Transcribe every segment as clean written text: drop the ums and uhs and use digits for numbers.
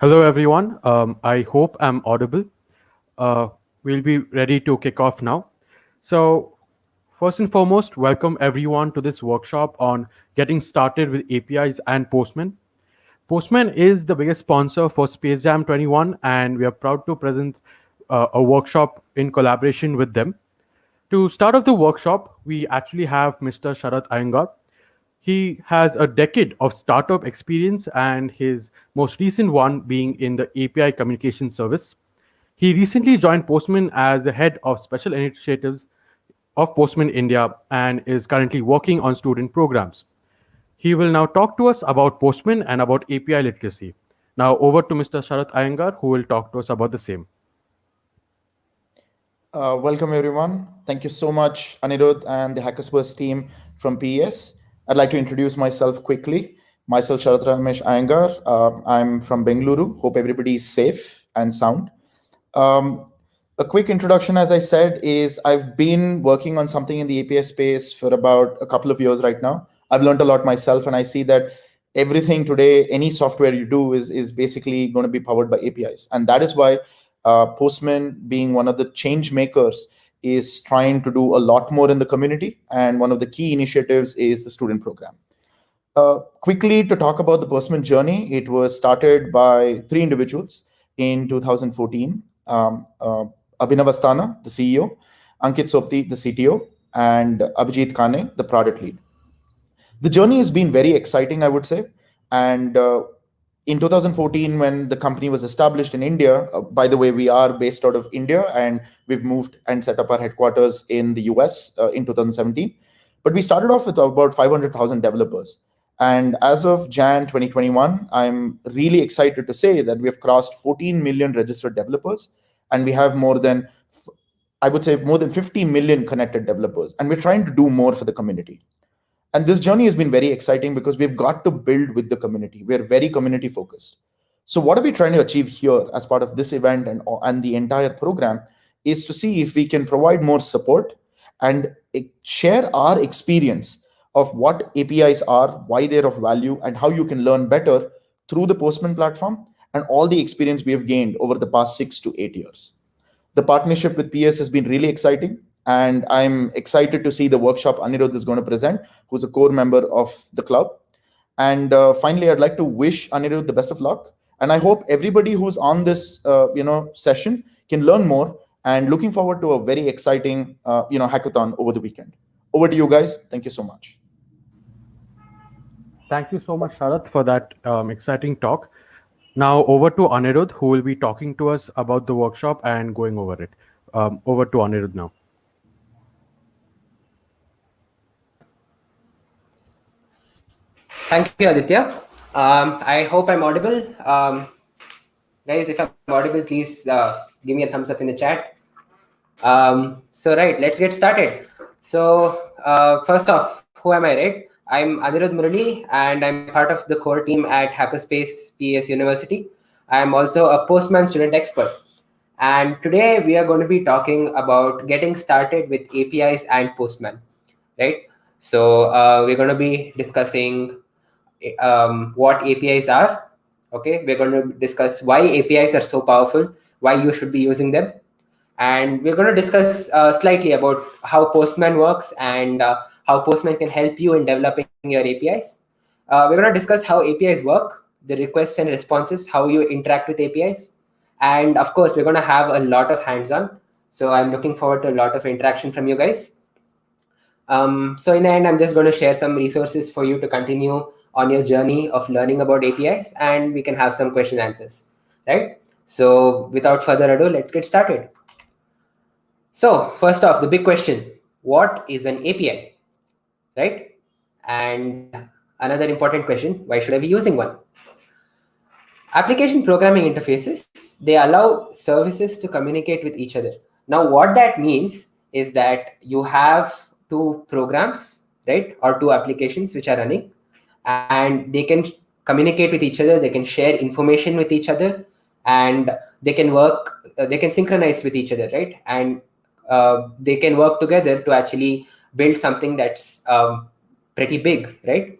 Hello, everyone. I hope I'm audible. Uh, we'll be ready to kick off now. So, first and foremost, welcome everyone to this workshop on getting started with APIs and Postman. Postman is the biggest sponsor for Space Jam 21, and we are proud to present a workshop in collaboration with them. To start off the workshop, we actually have Mr. Sharat Iyengar. He has a decade of startup experience, and his most recent one being in the API communication service. He recently joined Postman as the head of special initiatives of Postman India and is currently working on student programs. He will now talk to us about Postman and about API literacy. Now, over to Mr. Sharat Iyengar, who will talk to us about the same. Welcome, everyone. Thank you so much, Anirudh and the HackerSpace team from PES. I'd like to introduce myself quickly. Myself, Sharath Ramesh Iyengar. I'm from Bengaluru. Hope everybody is safe and sound. Um, a quick introduction, as I said, is I've been working on something in the API space for about a couple of years right now. I've learned a lot myself, and I see that everything today, any software you do is basically going to be powered by APIs. And that is why Postman, being one of the change makers, is trying to do a lot more in the community. And one of the key initiatives is the student program. Quickly to talk about the Postman journey, it was started by three individuals in 2014. Abhinav Asthana, the CEO, Ankit Sopti, the CTO, and Abhijit Kane, the product lead. The journey has been very exciting, I would say. And in 2014, when the company was established in India, by the way, we are based out of India and we've moved and set up our headquarters in the US in 2017. But we started off with about 500,000 developers. And as of Jan 2021, I'm really excited to say that we have crossed 14 million registered developers, and we have more than, I would say, more than 50 million connected developers. And we're trying to do more for the community. And this journey has been very exciting because we've got to build with the community. We're very community focused. So what are we trying to achieve here as part of this event and the entire program is to see if we can provide more support and share our experience of what APIs are, why they're of value, and how you can learn better through the Postman platform and all the experience we have gained over the past 6 to 8 years. The partnership with PS has been really exciting, and I'm excited to see the workshop Anirudh is going to present, who's a core member of the club. And finally, I'd like to wish Anirudh the best of luck. And I hope everybody who's on this session can learn more, and looking forward to a very exciting hackathon over the weekend. Over to you guys. Thank you so much. Thank you so much, Sharath, for that exciting talk. Now, over to Anirudh, who will be talking to us about the workshop and going over it. Over to Anirudh now. Thank you, Aditya. I hope I'm audible. Guys, if I'm audible, please give me a thumbs up in the chat. Right, let's get started. First off, who am I, right? I'm Anirudh Murali, and I'm part of the core team at HackerSpace PS University. I'm also a Postman student expert. And today we are going to be talking about getting started with APIs and Postman, right? We're going to be discussing what APIs are. Okay, we're going to discuss why APIs are so powerful, why you should be using them, and we're going to discuss slightly about how Postman works and how Postman can help you in developing your APIs. We're going to discuss how APIs work, the requests and responses, how you interact with APIs, and of course, we're going to have a lot of hands-on. So I'm looking forward to a lot of interaction from you guys. So in the end, I'm just going to share some resources for you to continue on your journey of learning about APIs, and we can have some question answers, right? So without further ado, let's get started. So first off, the big question, what is an API, right? And another important question, why should I be using one? Application programming interfaces, they allow services to communicate with each other. Now, what that means is that you have two programs, right? Or two applications which are running, and they can communicate with each other, they can share information with each other, and they can work, they can synchronize with each other, right? And they can work together to actually build something that's pretty big, right?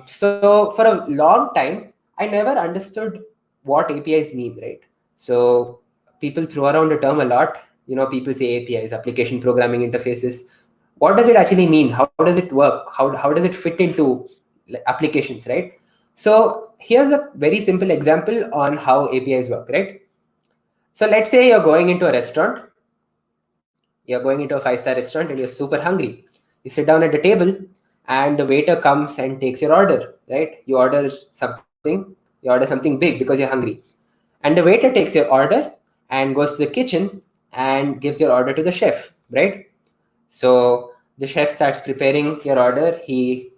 So for a long time, I never understood what APIs mean, right? So people throw around the term a lot. People say APIs, application programming interfaces. What does it actually mean? How does it work? How does it fit into applications, right? So here's a very simple example on how APIs work, right? So let's say you're going into a restaurant. You're going into a 5-star restaurant and you're super hungry. You sit down at the table and the waiter comes and takes your order, right? You order something big because you're hungry. And the waiter takes your order and goes to the kitchen and gives your order to the chef, right? So the chef starts preparing your order. He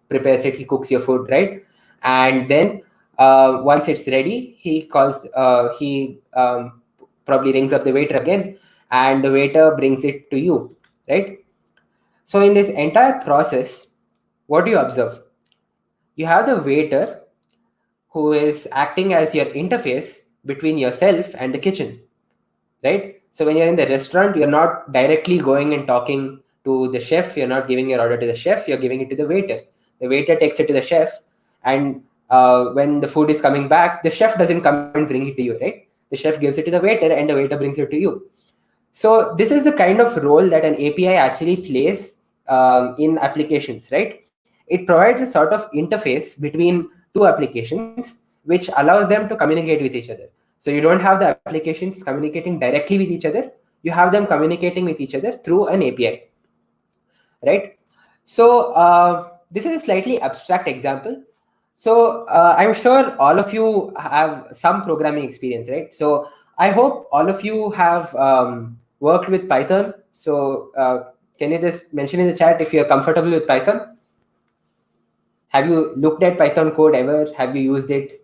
prepares it. He cooks your food, right? And then once it's ready, he probably rings up the waiter again, and the waiter brings it to you, right? So in this entire process, what do you observe? You have the waiter who is acting as your interface between yourself and the kitchen, right? So when you're in the restaurant, you're not directly going and talking to the chef. You're not giving your order to the chef. You're giving it to the waiter. The waiter takes it to the chef, and when the food is coming back, the chef doesn't come and bring it to you, right? The chef gives it to the waiter, and the waiter brings it to you. So this is the kind of role that an API actually plays in applications, right? It provides a sort of interface between two applications, which allows them to communicate with each other. So you don't have the applications communicating directly with each other. You have them communicating with each other through an API, right? So this is a slightly abstract example. So I'm sure all of you have some programming experience, right? So I hope all of you have worked with Python. So can you just mention in the chat if you're comfortable with Python? Have you looked at Python code ever? Have you used it?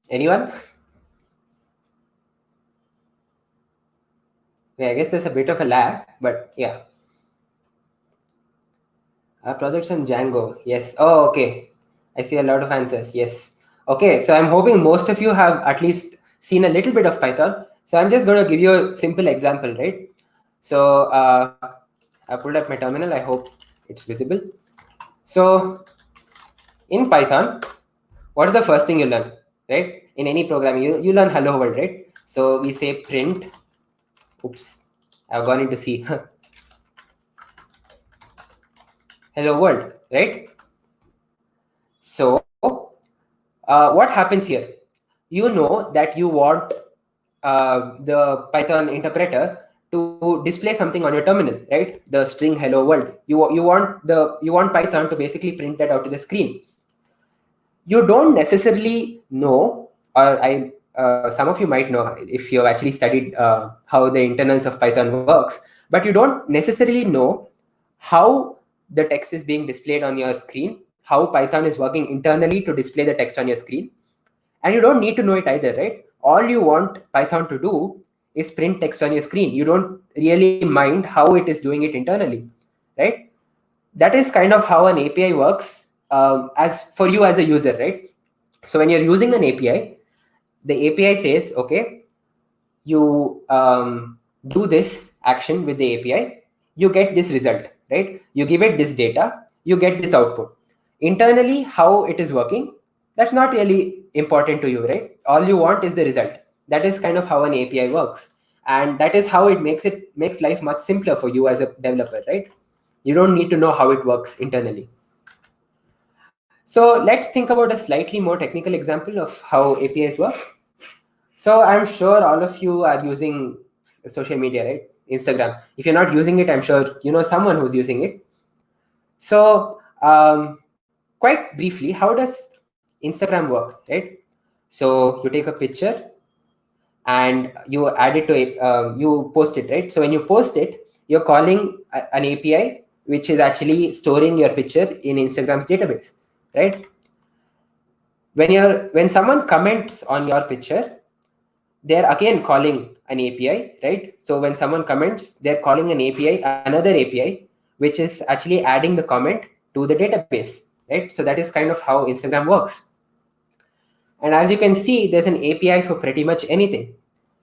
Anyone? Yeah, I guess there's a bit of a lag, but yeah. Projects on Django. Yes. Oh, okay. I see a lot of answers. Yes. Okay. So I'm hoping most of you have at least seen a little bit of Python. So I'm just going to give you a simple example, right? So I pulled up my terminal. I hope it's visible. So in Python, what is the first thing you learn, right? In any programming, you learn hello world, right? So we say print. Oops, I've gone into C. Hello world, right? So what happens here? You know that you want the Python interpreter to display something on your terminal, right? The string hello world. You want Python to basically print that out to the screen. You don't necessarily know, or some of you might know if you've actually studied how the internals of Python works, but you don't necessarily know how the text is being displayed on your screen, how Python is working internally to display the text on your screen. And you don't need to know it either, right? All you want Python to do is print text on your screen. You don't really mind how it is doing it internally, right? That is kind of how an API works as for you as a user, right? So when you're using an API, the API says, okay, you do this action with the API, you get this result, right? You give it this data, you get this output. Internally, how it is working, that's not really important to you, right? All you want is the result. That is kind of how an API works. And that is how it makes life much simpler for you as a developer, right? You don't need to know how it works internally. So let's think about a slightly more technical example of how APIs work. So I'm sure all of you are using social media, right? Instagram. If you're not using it, I'm sure you know someone who's using it. So quite briefly, how does Instagram work, right? So you take a picture and you add it to you post it, right? So when you post it, you're calling an API which is actually storing your picture in Instagram's database, right? When someone comments on your picture, they're again calling an API, right? So when someone comments, they're calling an API, another API, which is actually adding the comment to the database, right? So that is kind of how Instagram works. And as you can see, there's an API for pretty much anything,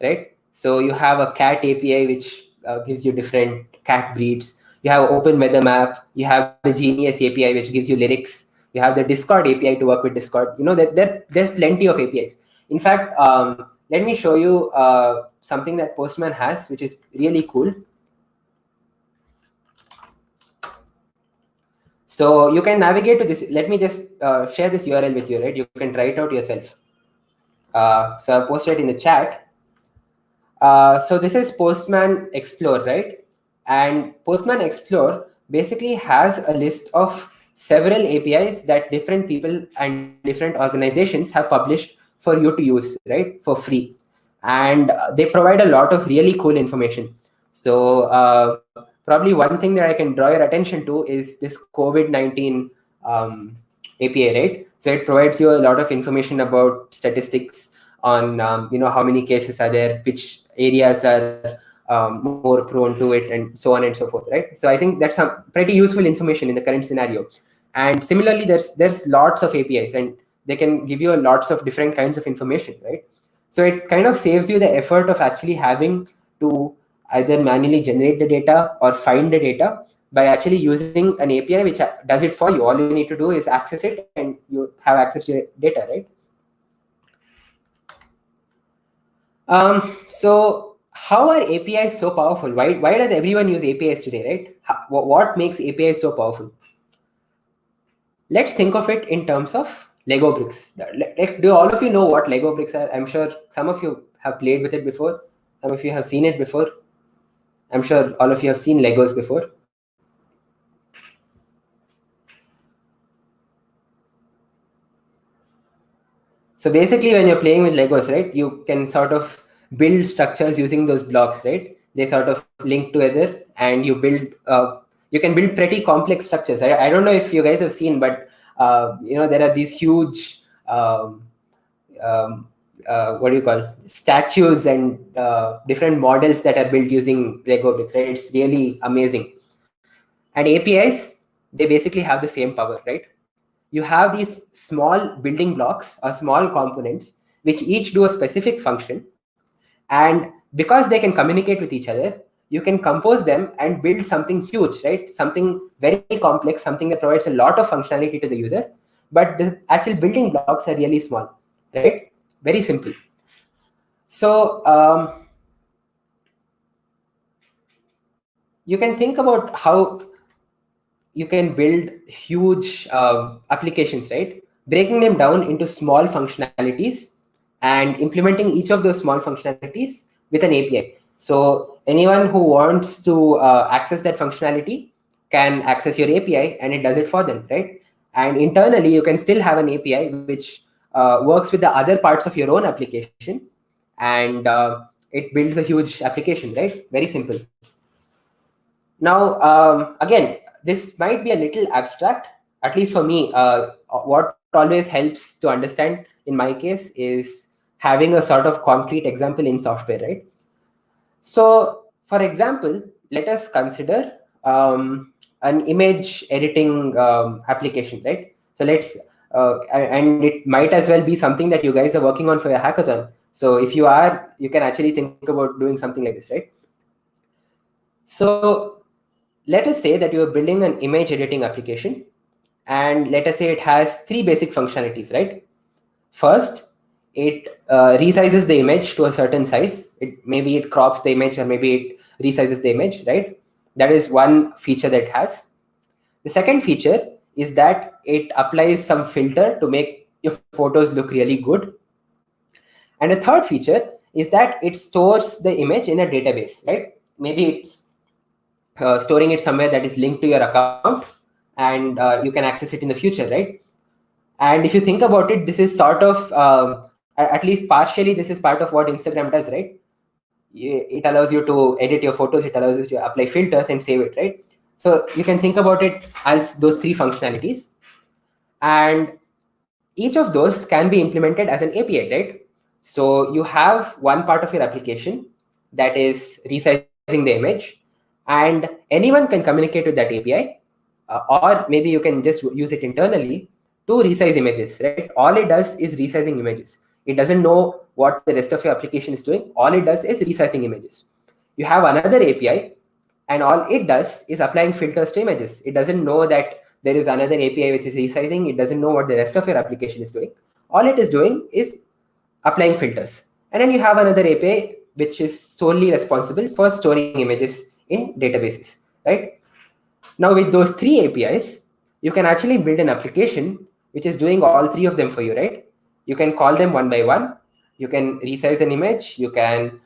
right? So you have a cat API, which gives you different cat breeds. You have open weather map. You have the Genius API, which gives you lyrics. You have the Discord API to work with Discord. There's plenty of APIs. In fact, let me show you something that Postman has, which is really cool. So you can navigate to this. Let me just share this URL with you, right? You can try it out yourself. So I posted it in the chat. So this is Postman Explore, right? And Postman Explore basically has a list of several APIs that different people and different organizations have published for you to use, right, for free. And they provide a lot of really cool information. So probably one thing that I can draw your attention to is this COVID-19 API, right? So it provides you a lot of information about statistics on how many cases are there, which areas are more prone to it, and so on and so forth, right? So I think that's some pretty useful information in the current scenario. And similarly, there's lots of APIs, and they can give you lots of different kinds of information, right? So it kind of saves you the effort of actually having to either manually generate the data or find the data by actually using an API which does it for you. All you need to do is access it and you have access to your data, right? So how are APIs so powerful? Why does everyone use APIs today, right? What makes APIs so powerful? Let's think of it in terms of Lego bricks. Like, do all of you know what Lego bricks are? I'm sure some of you have played with it before. Some of you have seen it before. I'm sure all of you have seen Legos before. So basically, when you're playing with Legos, right, you can sort of build structures using those blocks, right? They sort of link together, and you can build pretty complex structures. I don't know if you guys have seen, but there are these huge what do you call, statues and different models that are built using Lego bricks, right? It's really amazing. And APIs, they basically have the same power, right? You have these small building blocks or small components which each do a specific function, and because they can communicate with each other, you can compose them and build something huge, right? Something very complex, something that provides a lot of functionality to the user, but the actual building blocks are really small, right? Very simple. So you can think about how you can build huge applications, right? Breaking them down into small functionalities and implementing each of those small functionalities with an API. So anyone who wants to access that functionality can access your API, and it does it for them, right? And internally, you can still have an API which works with the other parts of your own application, and it builds a huge application, right? Very simple. Now, again, this might be a little abstract, at least for me. What always helps to understand in my case is having a sort of concrete example in software, right? So, for example, let us consider an image editing application, right? So and it might as well be something that you guys are working on for your hackathon. So if you are, you can actually think about doing something like this, right? So let us say that you are building an image editing application, and let us say it has three basic functionalities, right? First, it resizes the image to a certain size. Maybe it crops the image, or maybe it resizes the image, right? That is one feature that it has. The second feature is that it applies some filter to make your photos look really good. And the third feature is that it stores the image in a database, right? Maybe it's storing it somewhere that is linked to your account, and you can access it in the future, right? And if you think about it, this is sort of at least partially, this is part of what Instagram does, right? It allows you to edit your photos, it allows you to apply filters and save it, right? So you can think about it as those three functionalities, and each of those can be implemented as an API, right? So you have one part of your application that is resizing the image, and anyone can communicate with that API, or maybe you can just use it internally to resize images, right? All it does is resizing images. It doesn't know what the rest of your application is doing. All it does is resizing images. You have another API, and all it does is applying filters to images. It doesn't know that there is another API which is resizing. It doesn't know what the rest of your application is doing. All it is doing is applying filters. And then you have another API which is solely responsible for storing images in databases, right? Now with those three APIs, you can actually build an application which is doing all three of them for you, right? You can call them one by one. You can resize an image. You can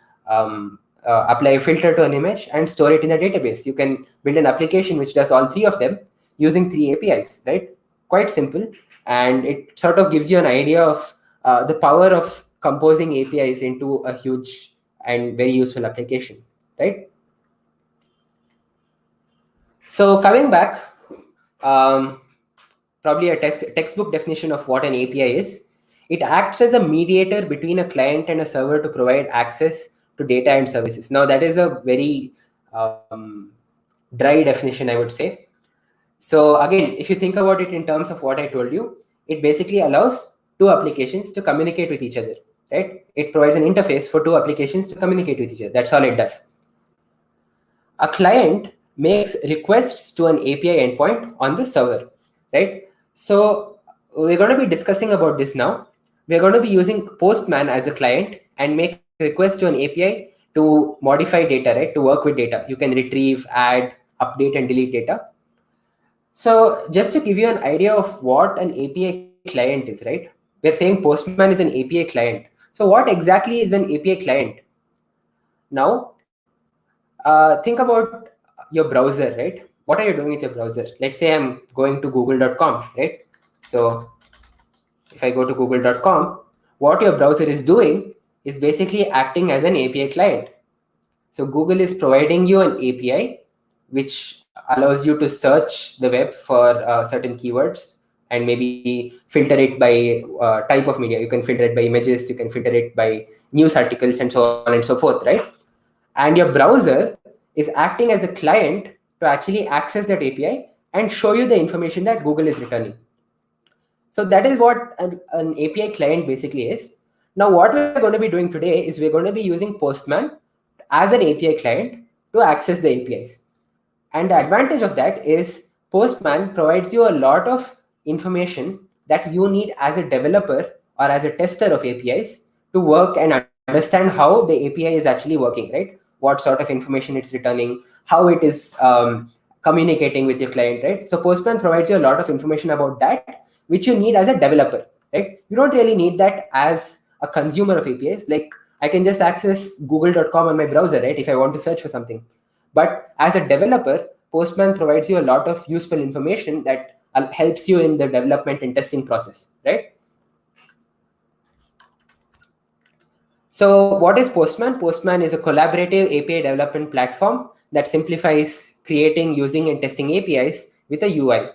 apply a filter to an image and store it in a database. You can build an application which does all three of them using three APIs, right? Quite simple. And it sort of gives you an idea of the power of composing APIs into a huge and very useful application, right? So coming back, probably a textbook definition of what an API is. It acts as a mediator between a client and a server to provide access to data and services. Now that is a very dry definition, I would say. So again, if you think about it in terms of what I told you, it basically allows two applications to communicate with each other, right? It provides an interface for two applications to communicate with each other. That's all it does. A client makes requests to an API endpoint on the server, right? So we're going to be discussing about this now. We're going to be using Postman as a client and make requests to an API to modify data, right? To work with data. You can retrieve, add, update, and delete data. So just to give you an idea of what an API client is, right? We're saying Postman is an API client. So what exactly is an API client? Now, think about your browser, right? What are you doing with your browser? Let's say I'm going to google.com, right? So if I go to google.com, what your browser is doing is basically acting as an API client. So Google is providing you an API which allows you to search the web for certain keywords and maybe filter it by type of media. You can filter it by images, you can filter it by news articles, and so on and so forth, right? And your browser is acting as a client to actually access that API and show you the information that Google is returning. So that is what an API client basically is. Now, what we're going to be doing today is we're going to be using Postman as an API client to access the APIs. And the advantage of that is Postman provides you a lot of information that you need as a developer or as a tester of APIs to work and understand how the API is actually working, right? What sort of information it's returning, how it is communicating with your client, right? So Postman provides you a lot of information about that, which you need as a developer, right? You don't really need that as a consumer of APIs. Like I can just access google.com on my browser, right? If I want to search for something. But as a developer, Postman provides you a lot of useful information that helps you in the development and testing process, right? So what is Postman? Postman is a collaborative API development platform that simplifies creating, using, and testing APIs with a UI.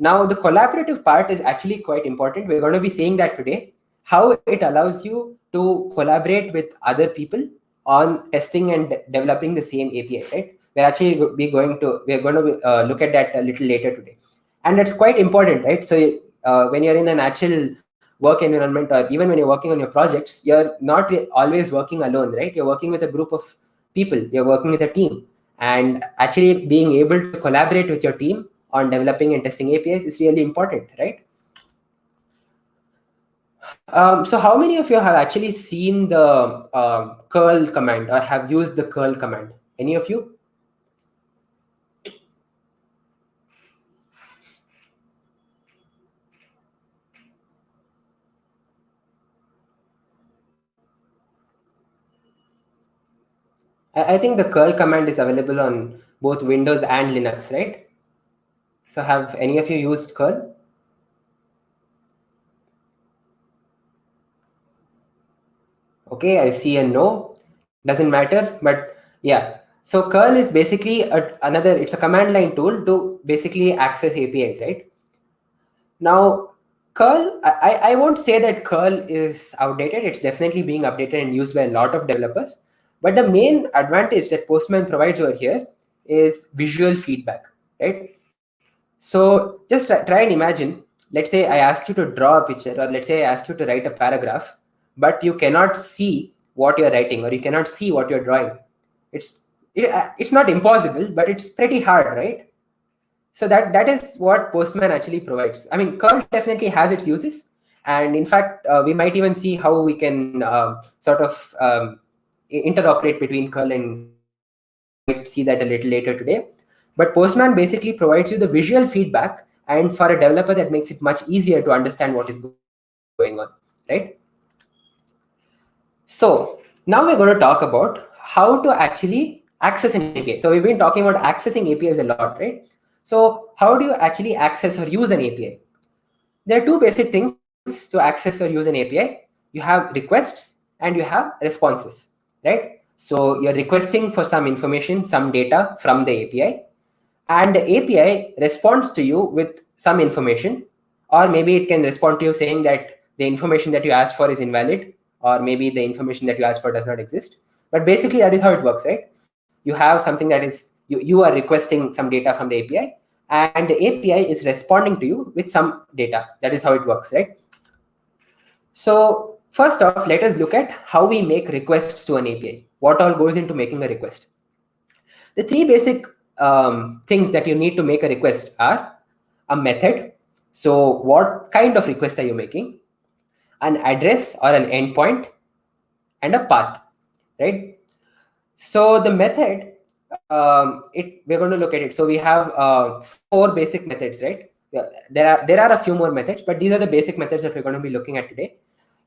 Now, the collaborative part is actually quite important. We're going to be seeing that today, how it allows you to collaborate with other people on testing and developing the same API, right? We're going to look at that a little later today. And that's quite important, right? So when you're in an actual work environment, or even when you're working on your projects, you're not always working alone, right? You're working with a group of people, you're working with a team. And actually being able to collaborate with your team on developing and testing APIs is really important, right? So how many of you have actually seen the curl command or have used the curl command? Any of you? I think the curl command is available on both Windows and Linux, right? So have any of you used curl? Okay, I see a no. Doesn't matter, but yeah. So curl is basically it's a command line tool to basically access APIs, right? Now, curl, I won't say that curl is outdated. It's definitely being updated and used by a lot of developers. But the main advantage that Postman provides over here is visual feedback, right? So just try and imagine, let's say I ask you to draw a picture, or let's say I ask you to write a paragraph, but you cannot see what you're writing, or you cannot see what you're drawing. It's not impossible, but it's pretty hard, right? So that is what Postman actually provides. I mean, curl definitely has its uses, and in fact, we might even see how we can sort of interoperate between curl and Postman. We might see that a little later today. But Postman basically provides you the visual feedback, and for a developer, that makes it much easier to understand what is going on, right? So now we're going to talk about how to actually access an API. So we've been talking about accessing APIs a lot, right? So how do you actually access or use an API? There are two basic things to access or use an API. You have requests and you have responses, right? So you're requesting for some information, some data from the API, and the API responds to you with some information, or maybe it can respond to you saying that the information that you asked for is invalid, or maybe the information that you asked for does not exist. But basically, that is how it works, right? You have something that is, you are requesting some data from the API, and the API is responding to you with some data. That is how it works, right? So first off, let us look at how we make requests to an API. What all goes into making a request? The three basic things that you need to make a request are a method. So what kind of request are you making? An address or an endpoint, and a path, right? So the method, we're going to look at it. So we have 4 basic methods, right? There are a few more methods, but these are the basic methods that we're going to be looking at today.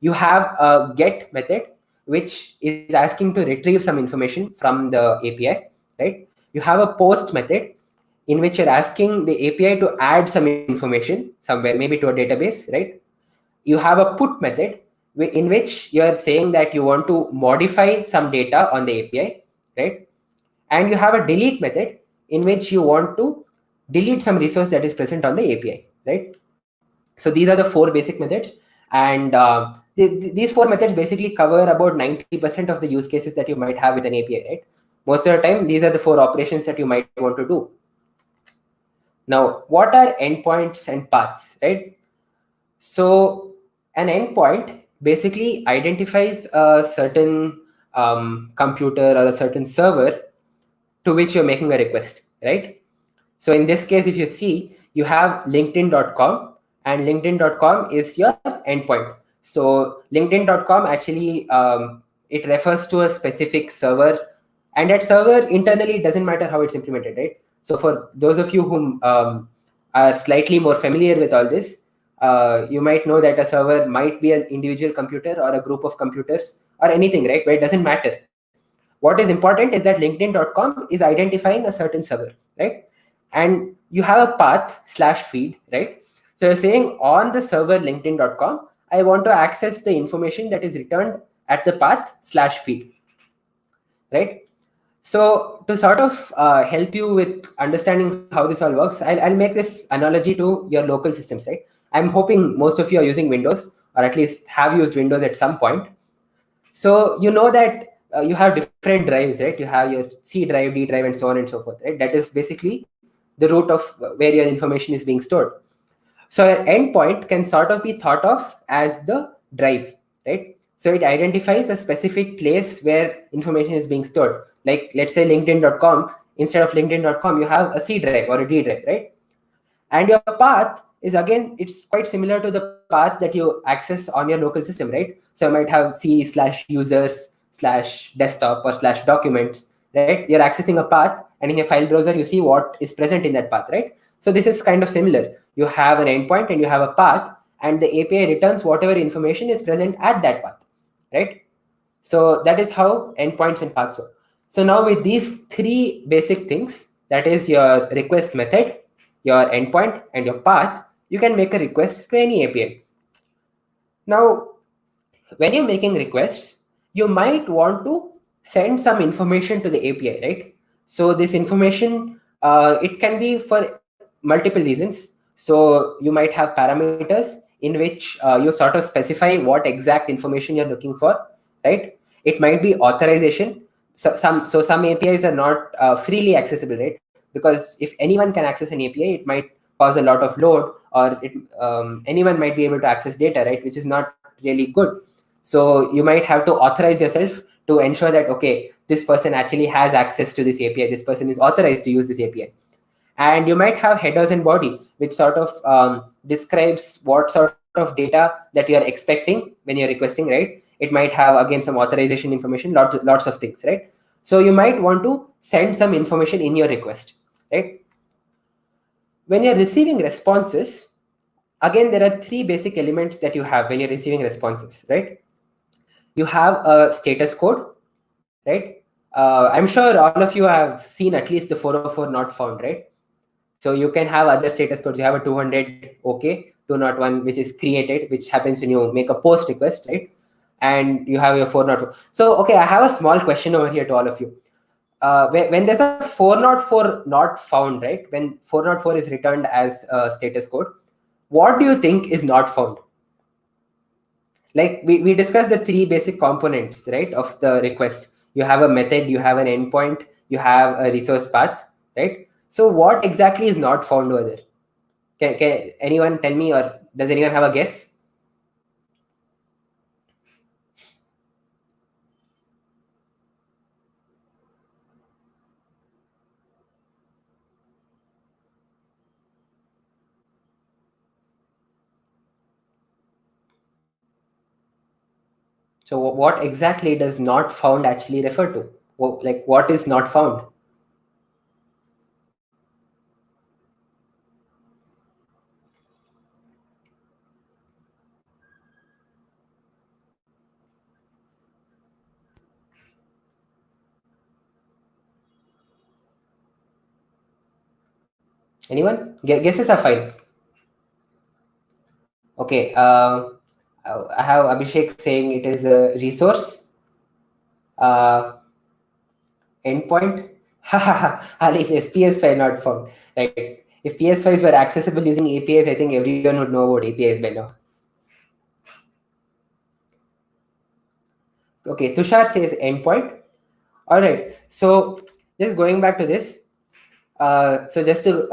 You have a get method, which is asking to retrieve some information from the API, right? You have a post method in which you're asking the API to add some information somewhere, maybe to a database, right? You have a put method in which you're saying that you want to modify some data on the API, right? And you have a delete method in which you want to delete some resource that is present on the API, right? So these are the 4 basic methods, and these 4 methods basically cover about 90% of the use cases that you might have with an API, right? Most of the time, these are the 4 operations that you might want to do. Now, what are endpoints and paths, right? So an endpoint basically identifies a certain computer or a certain server to which you're making a request, right? So in this case, if you see, you have linkedin.com, and linkedin.com is your endpoint. So linkedin.com actually, it refers to a specific server, and that server internally, it doesn't matter how it's implemented, right? So for those of you who are slightly more familiar with all this, you might know that a server might be an individual computer or a group of computers or anything, right? But it doesn't matter. What is important is that linkedin.com is identifying a certain server, right? And you have a path / feed, right? So you're saying on the server linkedin.com, I want to access the information that is returned at the path / feed, right? So to sort of help you with understanding how this all works, I'll make this analogy to your local systems, right? I'm hoping most of you are using Windows, or at least have used Windows at some point. So you know that you have different drives, right? You have your C drive, D drive, and so on and so forth, right? That is basically the root of where your information is being stored. So an endpoint can sort of be thought of as the drive, right? So it identifies a specific place where information is being stored. Like let's say linkedin.com, instead of linkedin.com, you have a C drive or a D drive, right? And your path is, again, it's quite similar to the path that you access on your local system, right? So you might have C/users /desktop or /documents, right? You're accessing a path, and in your file browser, you see what is present in that path, right? So this is kind of similar. You have an endpoint and you have a path, and the API returns whatever information is present at that path, right? So that is how endpoints and paths work. So now with these 3 basic things, that is your request method, your endpoint, and your path, you can make a request to any API. Now, when you're making requests, you might want to send some information to the API, right? So this information, it can be for multiple reasons. So you might have parameters in which you sort of specify what exact information you're looking for, right? It might be authorization. some APIs are not freely accessible, right? Because if anyone can access an API, it might cause a lot of load, or anyone might be able to access data, right? Which is not really good. So you might have to authorize yourself to ensure that, okay, this person actually has access to this API. This person is authorized to use this API. And you might have headers and body, which sort of describes what sort of data that you're expecting when you're requesting, right? It might have, again, some authorization information, lots of things, right? So you might want to send some information in your request, right? When you're receiving responses, again, there are three basic elements that you have when you're receiving responses, right? You have a status code, right? I'm sure all of you have seen at least the 404 not found, right? So you can have other status codes. You have a 200 OK, 201, which is created, which happens when you make a post request, right? And you have your 404. So, okay, I have a small question over here to all of you. When there's a 404 not found, right? When 404 is returned as a status code, what do you think is not found? Like we discussed the three basic components, right, of the request. You have a method, you have an endpoint, you have a resource path, right? So what exactly is not found over there? Can anyone tell me, or does anyone have a guess? So what exactly does not found actually refer to? Like what is not found? Anyone? Guesses are fine. Okay. I have Abhishek saying it is a resource. Endpoint. Ali, yes, PS5 not found. Right. If PS5s were accessible using APIs, I think everyone would know about APIs by now. Okay, Tushar says endpoint. All right. So just going back to this. So just to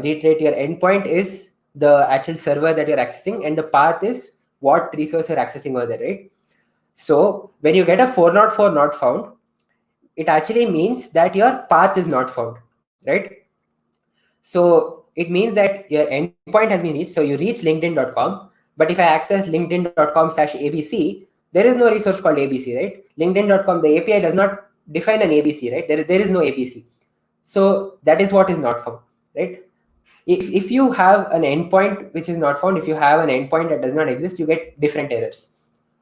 reiterate, your endpoint is the actual server that you're accessing, and the path is what resource you're accessing over there, right? So when you get a 404 not found, it actually means that your path is not found, right? So it means that your endpoint has been reached. So you reach linkedin.com, but if I access linkedin.com/abc, there is no resource called abc, right? linkedin.com, the API does not define an abc, right? There is no abc. So that is what is not found, right? If you have an endpoint which is not found, if you have an endpoint that does not exist, you get different errors.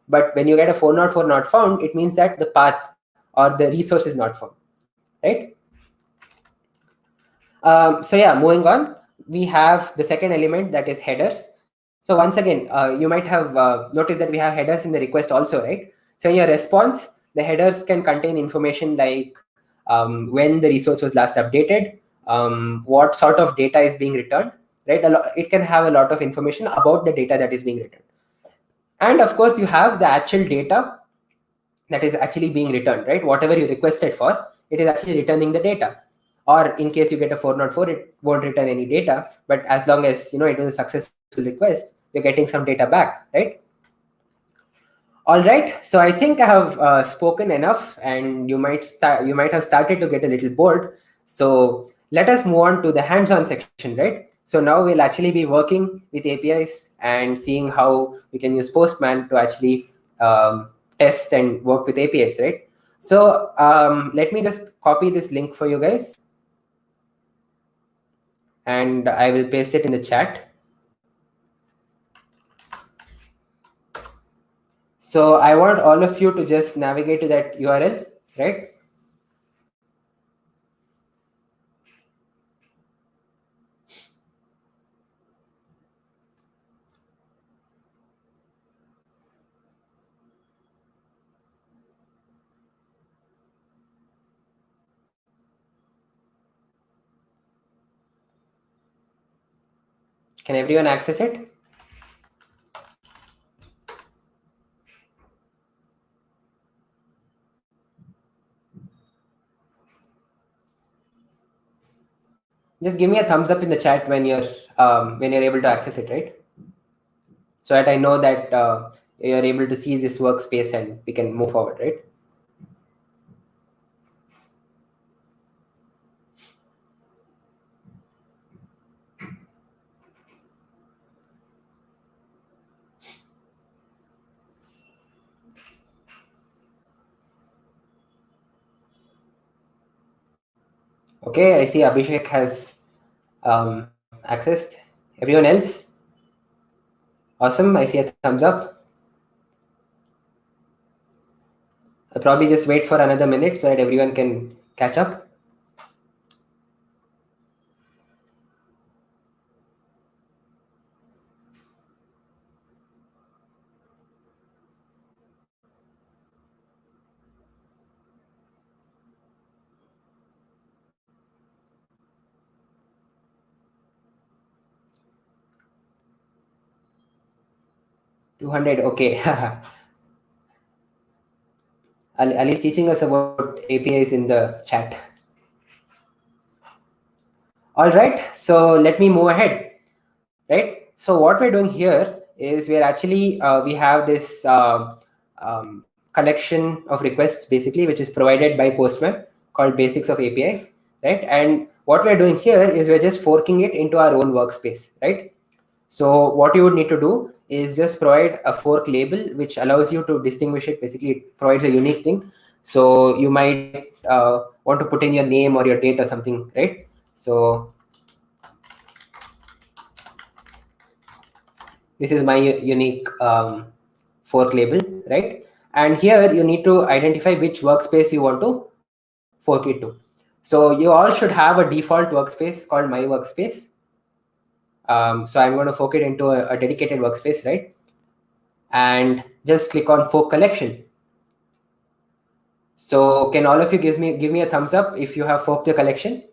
But when you get a 404 not found, it means that the path or the resource is not found, right? So yeah, moving on, we have the second element, that is headers. So once again, you might have noticed that we have headers in the request also, right? So in your response, the headers can contain information like when the resource was last updated, what sort of data is being returned, right? It can have a lot of information about the data that is being returned. And of course, you have the actual data that is actually being returned, right? Whatever you requested for, it is actually returning the data. Or in case you get a 404, it won't return any data. But as long as it was a successful request, you're getting some data back, right? All right. So I think I have spoken enough, and you might have started to get a little bored. So let us move on to the hands-on section, right? So now we'll actually be working with APIs and seeing how we can use Postman to actually test and work with APIs, right? So let me just copy this link for you guys, and I will paste it in the chat. So I want all of you to just navigate to that URL, right? Can everyone access it? Just give me a thumbs up in the chat when you're able to access it, right? So that I know that you're able to see this workspace and we can move forward, right? Okay, I see Abhishek has accessed. Everyone else? Awesome, I see a thumbs up. I'll probably just wait for another minute so that everyone can catch up. $200, okay. Ali is teaching us about APIs in the chat. All right, so let me move ahead, right? So what we're doing here is we're actually, we have this collection of requests basically, which is provided by Postman called Basics of APIs, right? And what we're doing here is we're just forking it into our own workspace, right? So what you would need to do is just provide a fork label, which allows you to distinguish it. Basically, it provides a unique thing. So you might want to put in your name or your date or something, right? So this is my unique fork label, right? And here you need to identify which workspace you want to fork it to. So you all should have a default workspace called my workspace. So I'm going to fork it into a dedicated workspace, right? And just click on fork collection. So can all of you give me a thumbs up if you have forked your collection?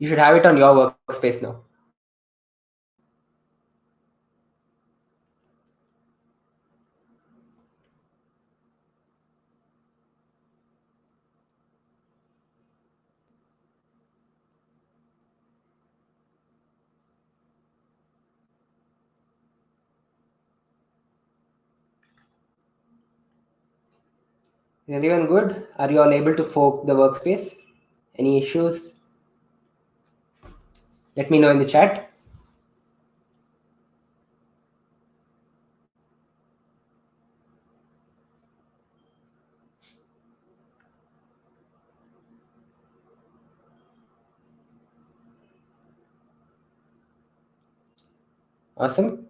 You should have it on your workspace now. Is everyone good? Are you all able to fork the workspace? Any issues? Let me know in the chat. Awesome.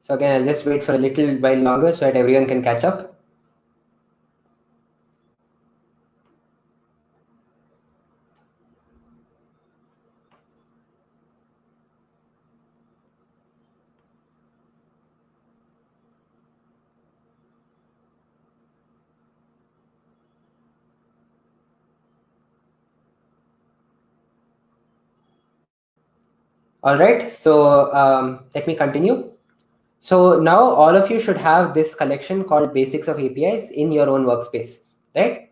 So again, I'll just wait for a little while longer so that everyone can catch up. All right, so let me continue. So now all of you should have this collection called Basics of APIs in your own workspace, right?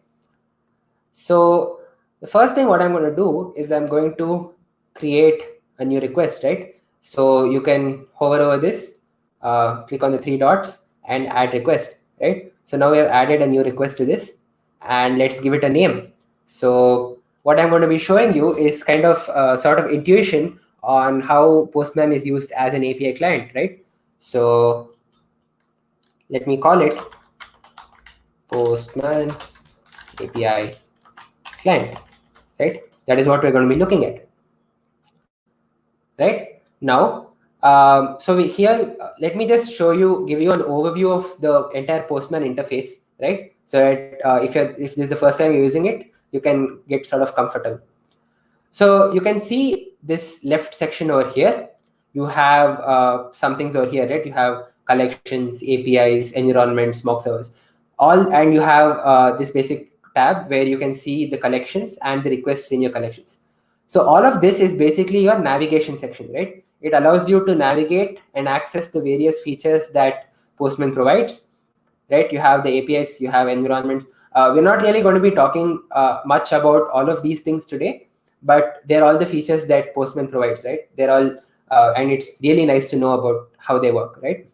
So the first thing what I'm going to do is I'm going to create a new request, right? So you can hover over this, click on the three dots and add request, right? So now we have added a new request to this and let's give it a name. So what I'm going to be showing you is kind of sort of intuition on how Postman is used as an API client, right? So let me call it Postman API client, right? That is what we're going to be looking at, right? Now, so here, let me just give you an overview of the entire Postman interface, right? So that if this is the first time you're using it, you can get sort of comfortable. So you can see this left section over here. You have some things over here, right? You have collections, APIs, environments, mock servers, all, and you have this basic tab where you can see the collections and the requests in your collections. So all of this is basically your navigation section, right? It allows you to navigate and access the various features that Postman provides, right? You have the APIs, you have environments. We're not really going to be talking much about all of these things today, but they're all the features that Postman provides, right? They're all, and it's really nice to know about how they work, right?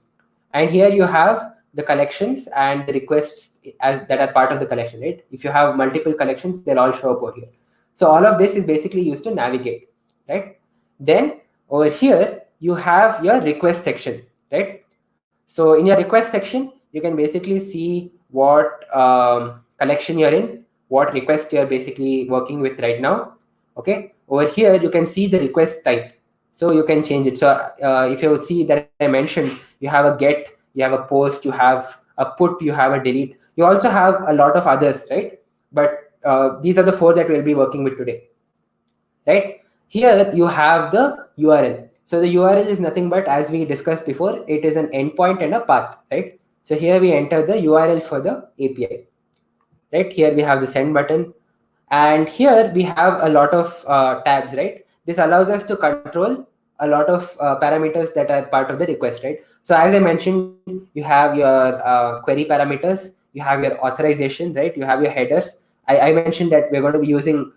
And here you have the collections and the requests as that are part of the collection, right? If you have multiple collections, they'll all show up over here. So all of this is basically used to navigate, right? Then over here, you have your request section, right? So in your request section, you can basically see what collection you're in, what request you're basically working with right now. Okay, over here you can see the request type, so you can change it. So if you see that I mentioned, you have a get, you have a post, you have a put, you have a delete. You also have a lot of others, right? But these are the 4 that we'll be working with today, right? Here you have the URL. So the URL is nothing but, as we discussed before, it is an endpoint and a path, right? So here we enter the URL for the API, right? Here we have the send button, and here we have a lot of tabs, right? This allows us to control a lot of parameters that are part of the request, right? So as I mentioned, you have your query parameters, you have your authorization, right? You have your headers. I mentioned that we're going to be using,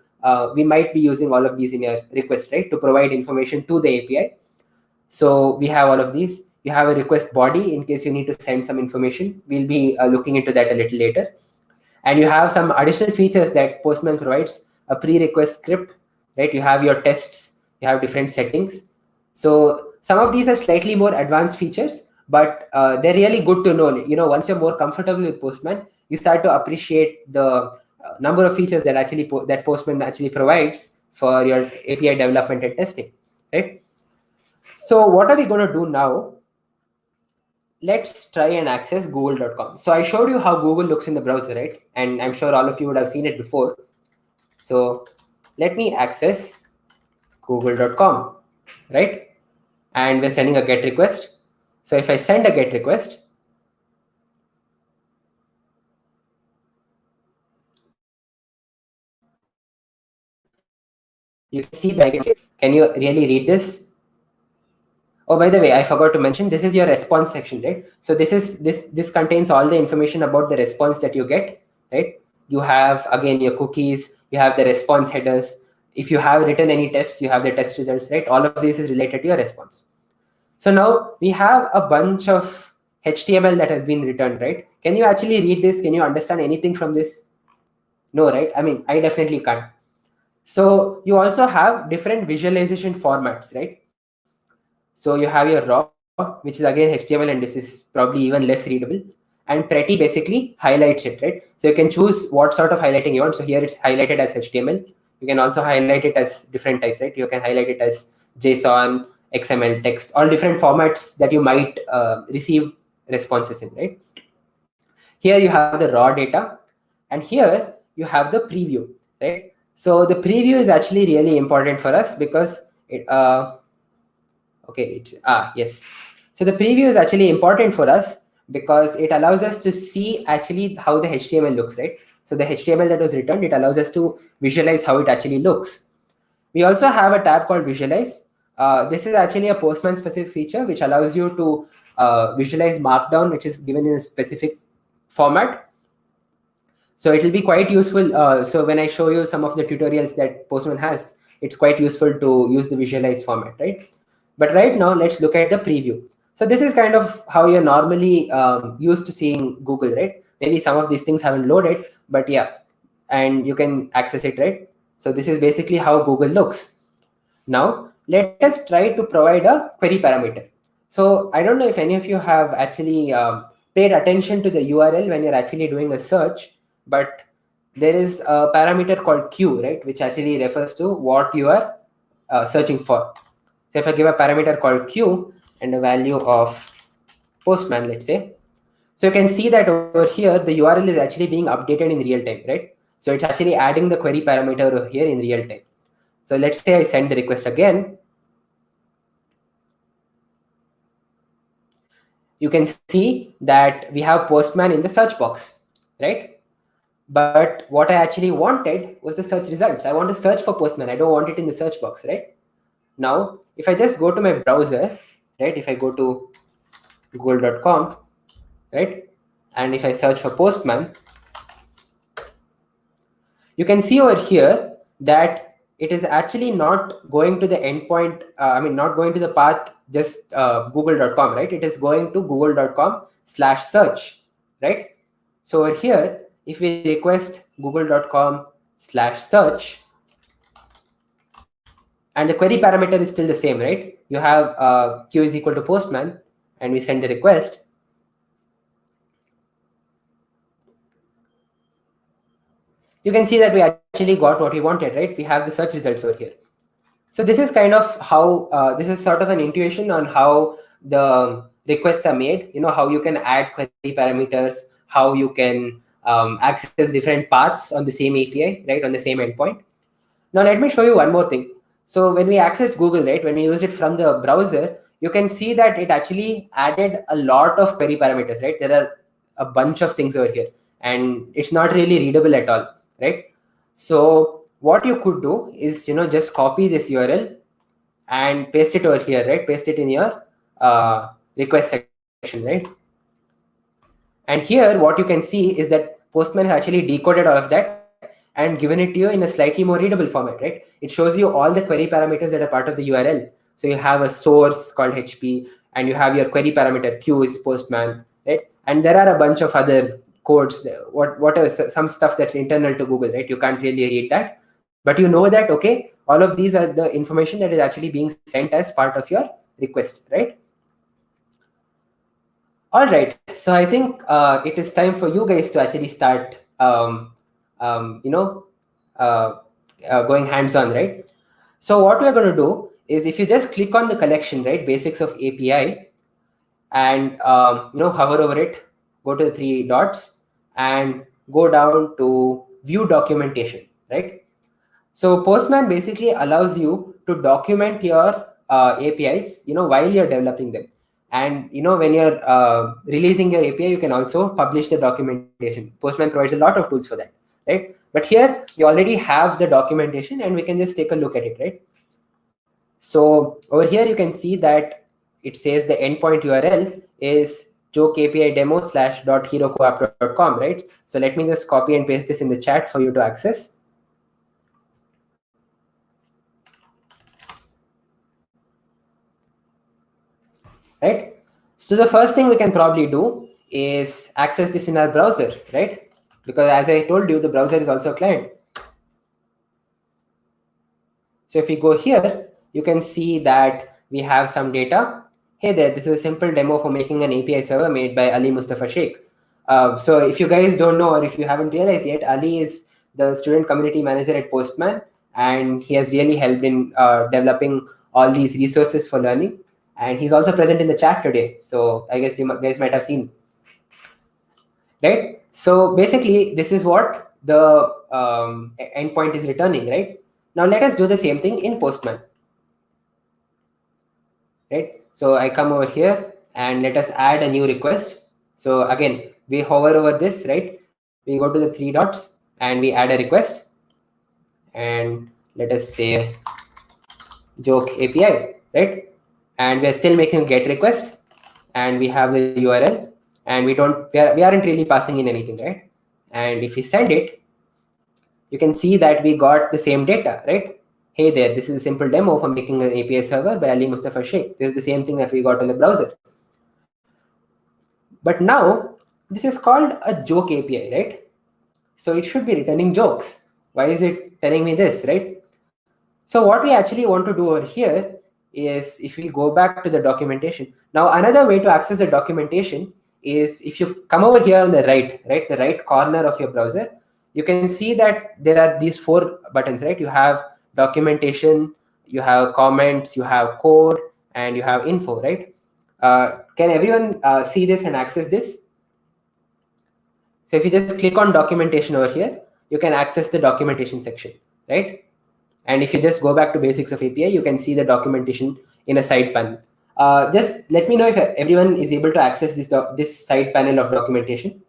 we might be using all of these in your request, right? To provide information to the API. So we have all of these. You have a request body in case you need to send some information. We'll be looking into that a little later. And you have some additional features that Postman provides, a pre-request script, right? You have your tests, you have different settings. So some of these are slightly more advanced features, but they're really good to know. You know, once you're more comfortable with Postman, you start to appreciate the number of features that actually that Postman actually provides for your API development and testing, right? So what are we going to do now? Let's try and access google.com. So I showed you how Google looks in the browser, right? And I'm sure all of you would have seen it before. So let me access google.com, right? And we're sending a get request. So if I send a get request, you can see that. Can you really read this? Oh, by the way, I forgot to mention, this is your response section, right? So this contains all the information about the response that you get, right? You have, again, your cookies, you have the response headers. If you have written any tests, you have the test results, right? All of this is related to your response. So now we have a bunch of HTML that has been returned, right? Can you actually read this? Can you understand anything from this? No, right? I mean, I definitely can't. So you also have different visualization formats, right? So you have your raw, which is again HTML, and this is probably even less readable. And Pretty basically highlights it, right? So you can choose what sort of highlighting you want. So here it's highlighted as HTML. You can also highlight it as different types, right? You can highlight it as JSON, XML, text, all different formats that you might receive responses in, right? Here you have the raw data, and here you have the preview, right? So the preview is actually really important for us because it, okay, yes. So the preview is actually important for us because it allows us to see actually how the HTML looks, right? So the HTML that was returned, it allows us to visualize how it actually looks. We also have a tab called Visualize. This is actually a Postman specific feature which allows you to visualize Markdown, which is given in a specific format. So it will be quite useful. So when I show you some of the tutorials that Postman has, it's quite useful to use the Visualize format, right? But right now, let's look at the preview. So this is kind of how you're normally used to seeing Google, right? Maybe some of these things haven't loaded, but yeah, and you can access it, right? So this is basically how Google looks. Now, let us try to provide a query parameter. So I don't know if any of you have actually paid attention to the URL when you're actually doing a search, but there is a parameter called Q, right? Which actually refers to what you are searching for. So if I give a parameter called Q and a value of Postman, let's say, so you can see that over here, the URL is actually being updated in real time, right? So it's actually adding the query parameter over here in real time. So let's say I send the request again. You can see that we have Postman in the search box, right? But what I actually wanted was the search results. I want to search for Postman. I don't want it in the search box, right? Now, if I just go to my browser, right? If I go to google.com, right? And if I search for Postman, you can see over here that it is actually not going to the endpoint, not going to the path just google.com, right? It is going to google.com/search, right? So over here, if we request google.com/search, and the query parameter is still the same, right? You have q is equal to postman, and we send the request. You can see that we actually got what we wanted, right? We have the search results over here. So this is kind of how this is sort of an intuition on how the requests are made. How you can add query parameters, how you can access different paths on the same API, right, on the same endpoint. Now let me show you one more thing. So when we accessed Google, right, when we used it from the browser, you can see that it actually added a lot of query parameters, right? There are a bunch of things over here, and it's not really readable at all, right? So what you could do is, just copy this URL and paste it over here, right? Paste it in your request section, right? And here, what you can see is that Postman has actually decoded all of that and given it to you in a slightly more readable format, right? It shows you all the query parameters that are part of the URL. So you have a source called HP, and you have your query parameter Q is Postman, right? And there are a bunch of other codes, whatever, some stuff that's internal to Google, right? You can't really read that, but you know that, okay, all of these are the information that is actually being sent as part of your request, right? All right, so I think it is time for you guys to actually start, um, you know, uh, going hands-on, right? So what we're going to do is, if you just click on the collection, right, basics of API, and hover over it, go to the three dots, and go down to view documentation, right? So Postman basically allows you to document your APIs, while you're developing them. And when you're releasing your API, you can also publish the documentation. Postman provides a lot of tools for that, right? But here we already have the documentation, and we can just take a look at it, right? So over here you can see that it says the endpoint URL is joke API demo /.herocoapp.com, right? So let me just copy and paste this in the chat for you to access. Right? So the first thing we can probably do is access this in our browser, right? Because as I told you, the browser is also a client. So if we go here, you can see that we have some data. Hey there, this is a simple demo for making an API server made by Ali Mustafa Sheikh. So if you guys don't know, or if you haven't realized yet, Ali is the student community manager at Postman, and he has really helped in developing all these resources for learning. And he's also present in the chat today. So I guess you guys might have seen, right? So basically, this is what the endpoint is returning, right? Now let us do the same thing in Postman, right? So I come over here and let us add a new request. So again, we hover over this, right? We go to the three dots and we add a request, and let us say joke API, right? And we're still making a get request, and we have the URL, and we aren't really passing in anything, right? And if we send it, you can see that we got the same data, right? Hey there, this is a simple demo for making an API server by Ali Mustafa Sheikh. This is the same thing that we got in the browser. But now, this is called a joke API, right? So it should be returning jokes. Why is it telling me this, right? So what we actually want to do over here is, if we go back to the documentation. Now, another way to access the documentation is, if you come over here on the right, the right corner of your browser, you can see that there are these four buttons, right? You have documentation, you have comments, you have code, and you have info, right? Can everyone see this and access this? So if you just click on documentation over here, you can access the documentation section, right? And if you just go back to basics of API, you can see the documentation in a side panel. Just let me know if everyone is able to access this side panel of documentation.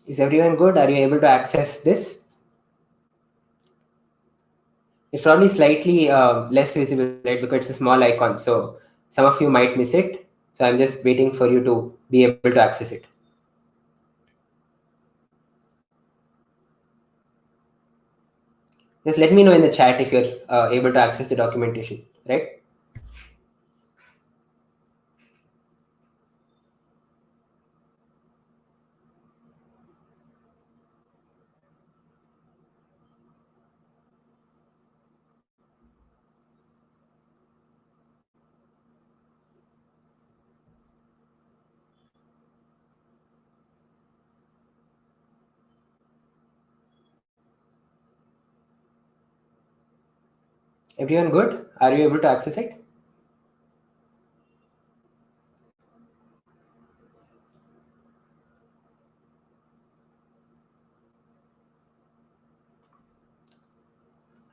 Is everyone good? Are you able to access this? It's probably slightly less visible, right? Because it's a small icon. So some of you might miss it. So I'm just waiting for you to be able to access it. Just let me know in the chat if you're able to access the documentation, right? Everyone good? Are you able to access it?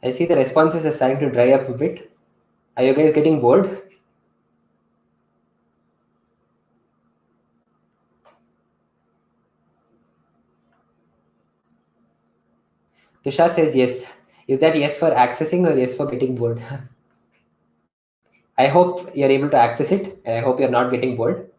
I see the responses are starting to dry up a bit. Are you guys getting bored? Tushar says yes. Is that yes for accessing or yes for getting bored? I hope you're able to access it, and I hope you're not getting bored.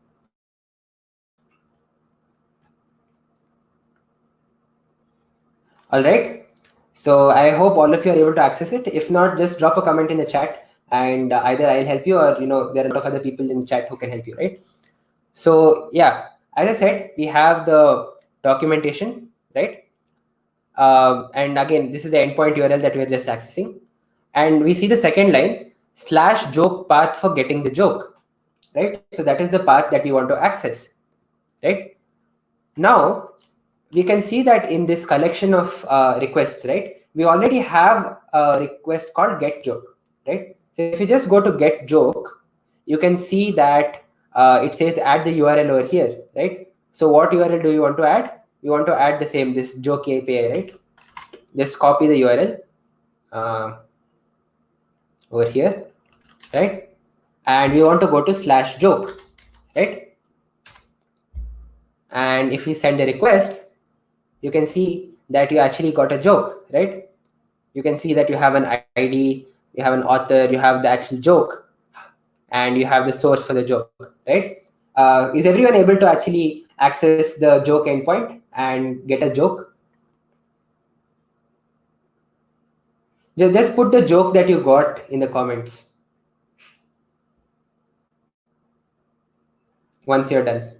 All right. So I hope all of you are able to access it. If not, just drop a comment in the chat, and either I'll help you, or there are a lot of other people in the chat who can help you, right? So yeah, as I said, we have the documentation, right? And again, this is the endpoint URL that we're just accessing, and we see the second line /joke path for getting the joke, right? So that is the path that we want to access, right? Now we can see that in this collection of requests, right, we already have a request called get joke, right? So if you just go to get joke, you can see that it says add the URL over here, right? So what URL do you want to add? You want to add the same, this joke API, right? Just copy the URL over here, right? And we want to go to /joke, right? And if we send a request, you can see that you actually got a joke, right? You can see that you have an ID, you have an author, you have the actual joke, and you have the source for the joke, right? Is everyone able to actually access the joke endpoint and get a joke? Just put the joke that you got in the comments once you're done.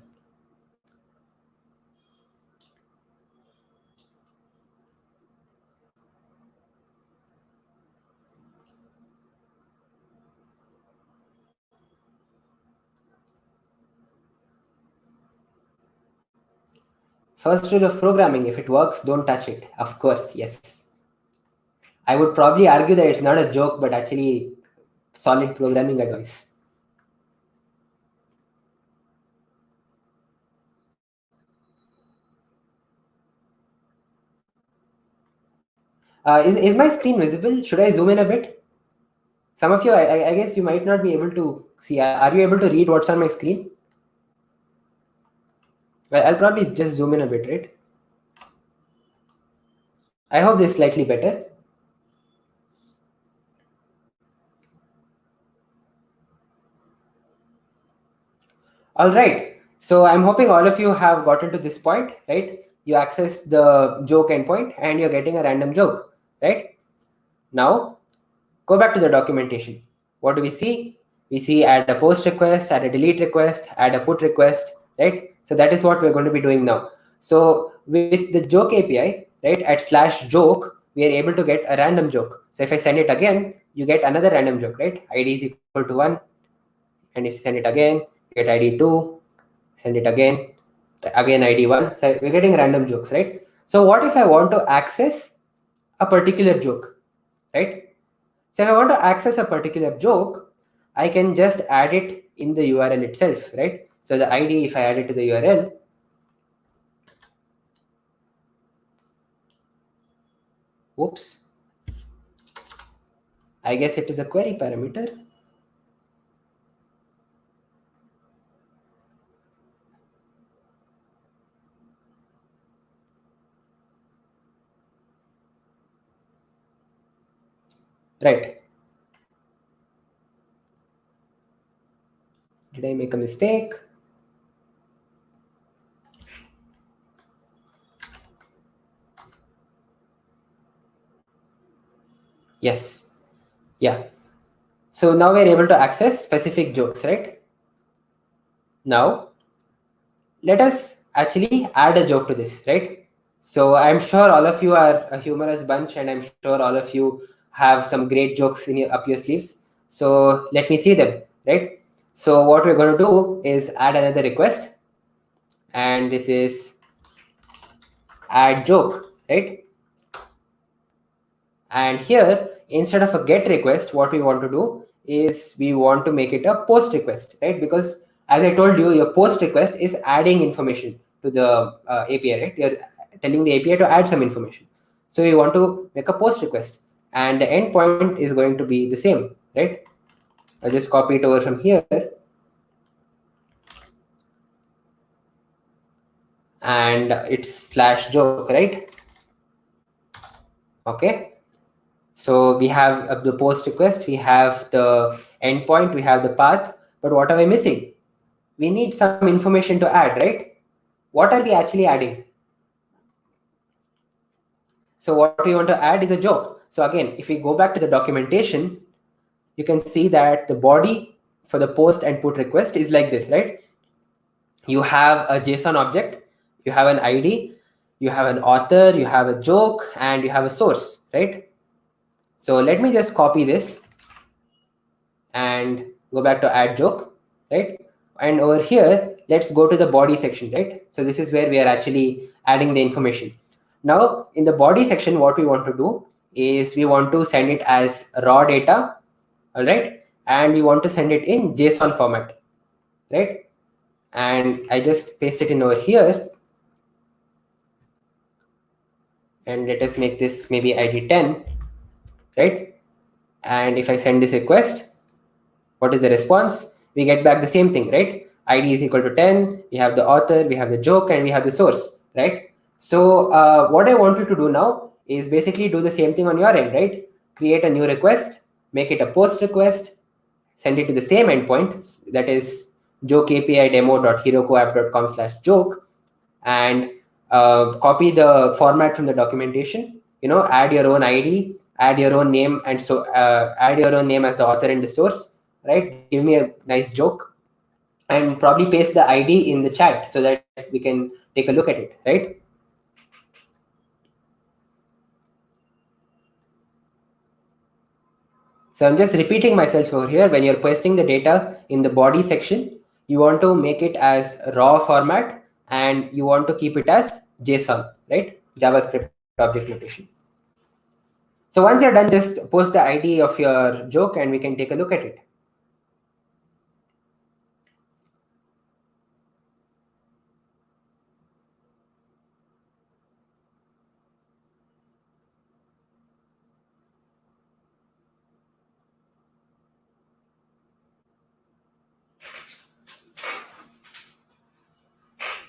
First rule of programming, if it works, don't touch it. Of course, yes. I would probably argue that it's not a joke, but actually solid programming advice. Is my screen visible? Should I zoom in a bit? Some of you, I guess you might not be able to see. Are you able to read what's on my screen? I'll probably just zoom in a bit, right? I hope this is slightly better. All right. So I'm hoping all of you have gotten to this point, right? You access the joke endpoint and you're getting a random joke, right? Now, go back to the documentation. What do we see? We see add a post request, add a delete request, add a put request, right? So that is what we're going to be doing now. So with the joke API, right, at /joke, we are able to get a random joke. So if I send it again, you get another random joke, right? ID is equal to 1. And if you send it again, you get ID 2. Send it again ID 1. So we're getting random jokes, right? So what if I want to access a particular joke, right? So if I want to access a particular joke, I can just add it in the URL itself, right? So the ID, if I add it to the URL, whoops, I guess it is a query parameter. Right. Did I make a mistake? Yes. Yeah. So now we're able to access specific jokes, right? Now, let us actually add a joke to this, right? So I'm sure all of you are a humorous bunch, and I'm sure all of you have some great jokes up your sleeves. So let me see them, right? So what we're going to do is add another request, and this is add joke, right? And here, instead of a get request, what we want to do is we want to make it a post request, right? Because as I told you, your post request is adding information to the API, right? You're telling the API to add some information. So we want to make a post request, and the endpoint is going to be the same, right? I'll just copy it over from here, and it's slash joke, right? Okay. So we have the post request, we have the endpoint, we have the path, but what are we missing? We need some information to add, right? What are we actually adding? So what we want to add is a joke. So again, if we go back to the documentation, you can see that the body for the post and put request is like this, right? You have a JSON object, you have an ID, you have an author, you have a joke, and you have a source, right? So let me just copy this and go back to add joke, right? And over here, let's go to the body section, right? So this is where we are actually adding the information. Now, in the body section, what we want to do is we want to send it as raw data, all right? And we want to send it in JSON format, right? And I just paste it in over here. And let us make this maybe ID 10, right? And if I send this request, what is the response? We get back the same thing, right? ID is equal to 10, we have the author, we have the joke, and we have the source, right? So what I want you to do now is basically do the same thing on your end, right? Create a new request, make it a post request, send it to the same endpoint, that is jokeapidemo.herokuapp.com/joke, and copy the format from the documentation. Add your own ID, add your own name, and so add your own name as the author and the source, right? Give me a nice joke, and probably paste the ID in the chat so that we can take a look at it, right? So I'm just repeating myself over here. When you're pasting the data in the body section, you want to make it as raw format, and you want to keep it as JSON, right? JavaScript object notation. So once you're done, just post the ID of your joke and we can take a look at it.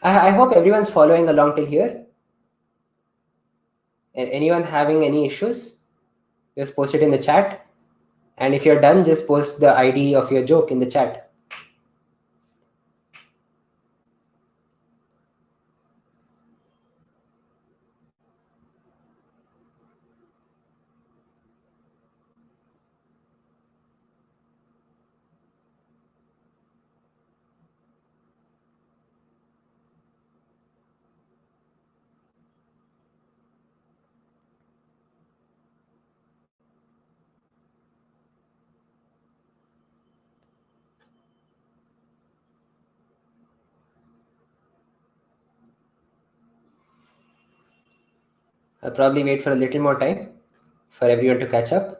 I hope everyone's following along till here. And anyone having any issues, just post it in the chat. And if you're done, just post the ID of your joke in the chat. I'll probably wait for a little more time for everyone to catch up.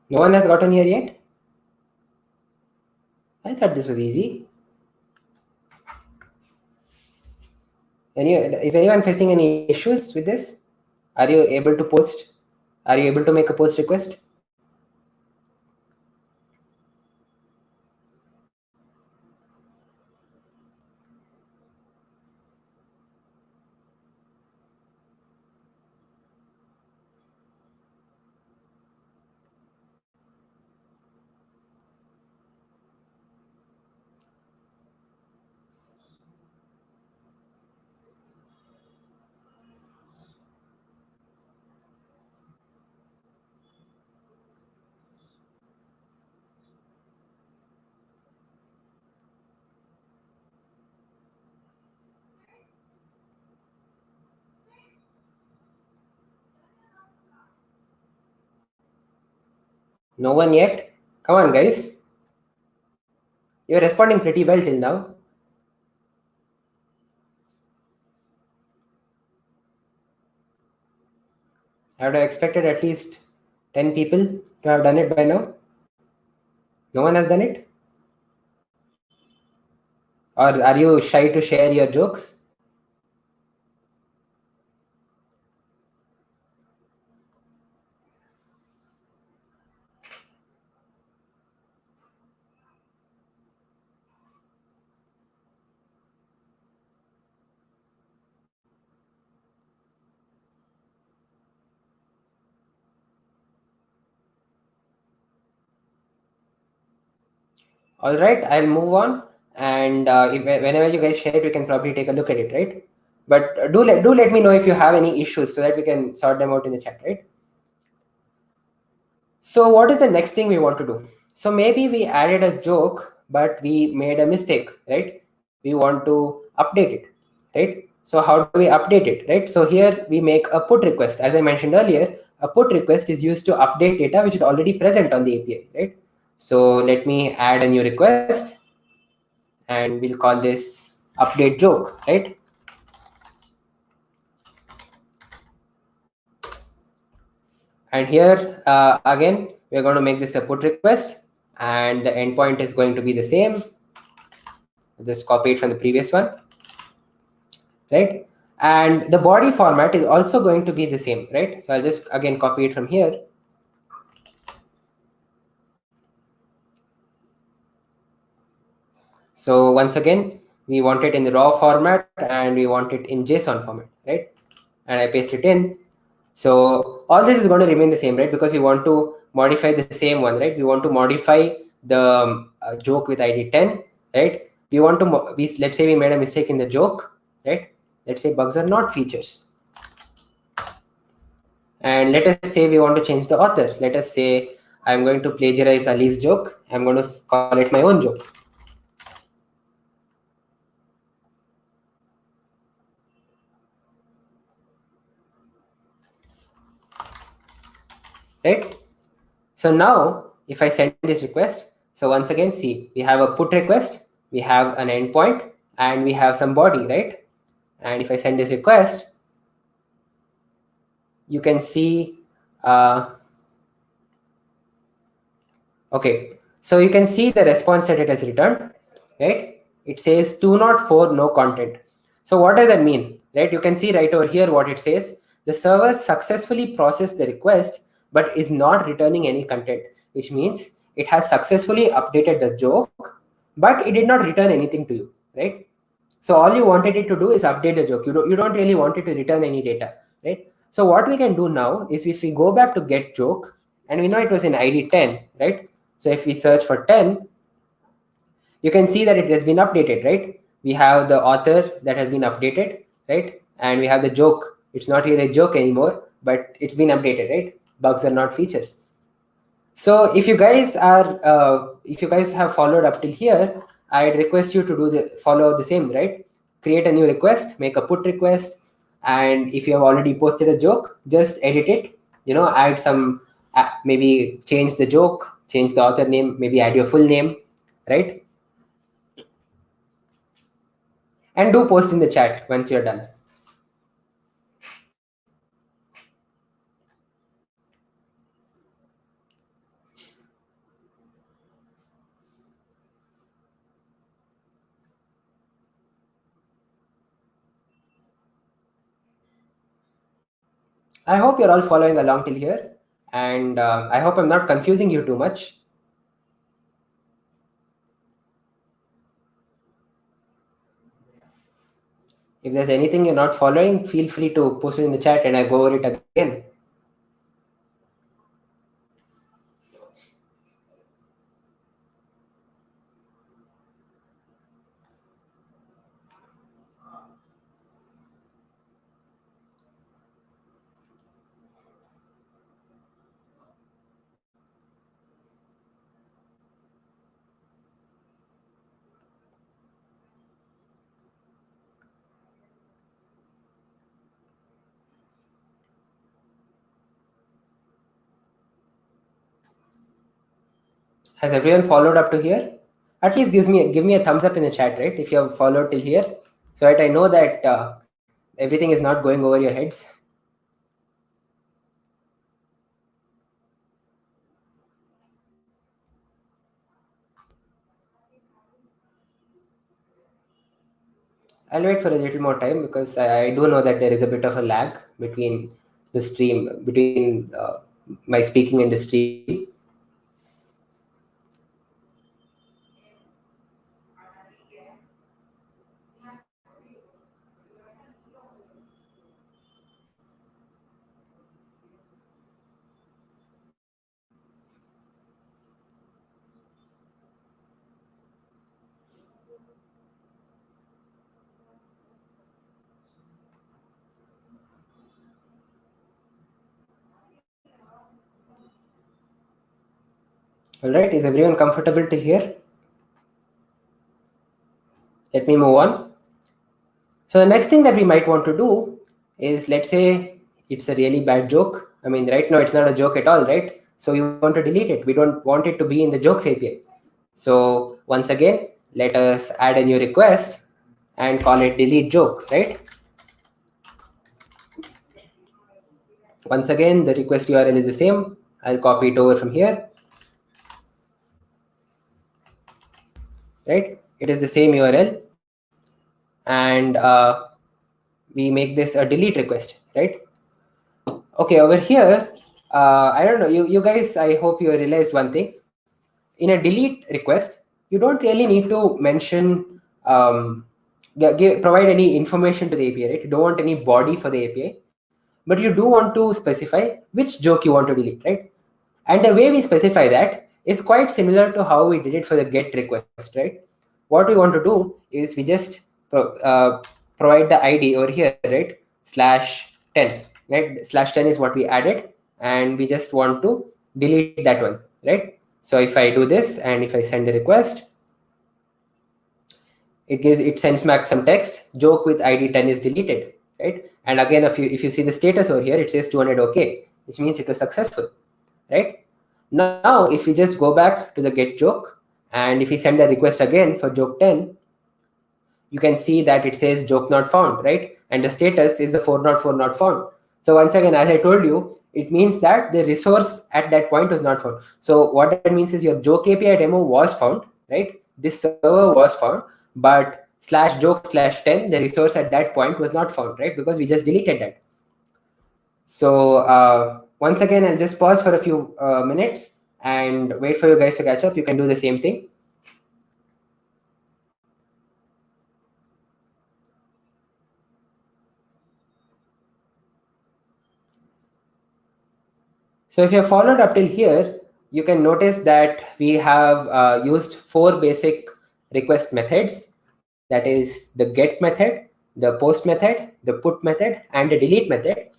No one has gotten here yet? I thought this was easy. Is anyone facing any issues with this? Are you able to post? Are you able to make a post request? No one yet? Come on, guys. You're responding pretty well till now. I would have expected at least 10 people to have done it by now. No one has done it? Or are you shy to share your jokes? All right, I'll move on. And whenever you guys share it, we can probably take a look at it, right? But do let me know if you have any issues so that we can sort them out in the chat, right? So what is the next thing we want to do? So maybe we added a joke, but we made a mistake, right? We want to update it, right? So how do we update it, right? So here we make a put request. As I mentioned earlier, a put request is used to update data which is already present on the API, right? So let me add a new request and we'll call this update joke, right? And here again, we're going to make this a put request and the endpoint is going to be the same. Just copy it from the previous one, right? And the body format is also going to be the same, right? So I'll just again copy it from here. So once again, we want it in the raw format and we want it in JSON format, right? And I paste it in. So all this is going to remain the same, right? Because we want to modify the same one, right? We want to modify the joke with ID 10, right? We want to, let's say we made a mistake in the joke, right? Let's say bugs are not features. And let us say we want to change the author. Let us say I'm going to plagiarize Ali's joke. I'm going to call it my own joke. Right? So now if I send this request, so once again, see, we have a put request, we have an endpoint, and we have some body, right? And if I send this request, you can see, okay, so you can see the response that it has returned, right? It says 204 no content. So what does that mean, right? You can see right over here what it says. The server successfully processed the request, but is not returning any content, which means it has successfully updated the joke, but it did not return anything to you, right? So all you wanted it to do is update the joke. You don't really want it to return any data, right? So what we can do now is if we go back to get joke, and we know it was in ID 10, right? So if we search for 10, you can see that it has been updated, right? We have the author that has been updated, right? And we have the joke. It's not really a joke anymore, but it's been updated, right? Bugs are not features. So if you guys have followed up till here, I'd request you to follow the same, right? Create a new request, make a put request, and if you have already posted a joke, just edit it. Add some, maybe change the joke, change the author name, maybe add your full name, right? And do post in the chat once you're done. I hope you're all following along till here, and I hope I'm not confusing you too much. If there's anything you're not following, feel free to post it in the chat and I go over it again. Has everyone followed up to here? At least give me a thumbs up in the chat, right? If you have followed till here, so that I know that everything is not going over your heads. I'll wait for a little more time because I do know that there is a bit of a lag between the stream, between my speaking and the stream. All right, is everyone comfortable till here? Let me move on. So the next thing that we might want to do is, let's say it's a really bad joke. I mean, right now it's not a joke at all, right? So we want to delete it. We don't want it to be in the jokes API. So once again, let us add a new request and call it delete joke, right? Once again, the request URL is the same. I'll copy it over from here. Right? It is the same URL. And we make this a delete request, right? Okay, over here, I don't know, you guys, I hope you realized one thing. In a delete request, you don't really need to mention, provide any information to the API, right? You don't want any body for the API, but you do want to specify which joke you want to delete, right? And the way we specify that is quite similar to how we did it for the get request, right? What we want to do is we just provide the ID over here, right? /10, right? /10 is what we added, and we just want to delete that one, right? So if I do this and if I send the request, it sends back some text. Joke with ID 10 is deleted, right? And again, if you see the status over here, it says 200 OK, which means it was successful, right? Now, if we just go back to the get joke, and if we send a request again for joke 10, you can see that it says joke not found, right? And the status is the 404 not found. So once again, as I told you, it means that the resource at that point was not found. So what that means is your joke API demo was found, right? This server was found, but /joke/10, the resource at that point was not found, right? Because we just deleted that. So once again, I'll just pause for a few minutes and wait for you guys to catch up. You can do the same thing. So if you have followed up till here, you can notice that we have used 4 basic request methods. That is the get method, the post method, the put method, and the delete method.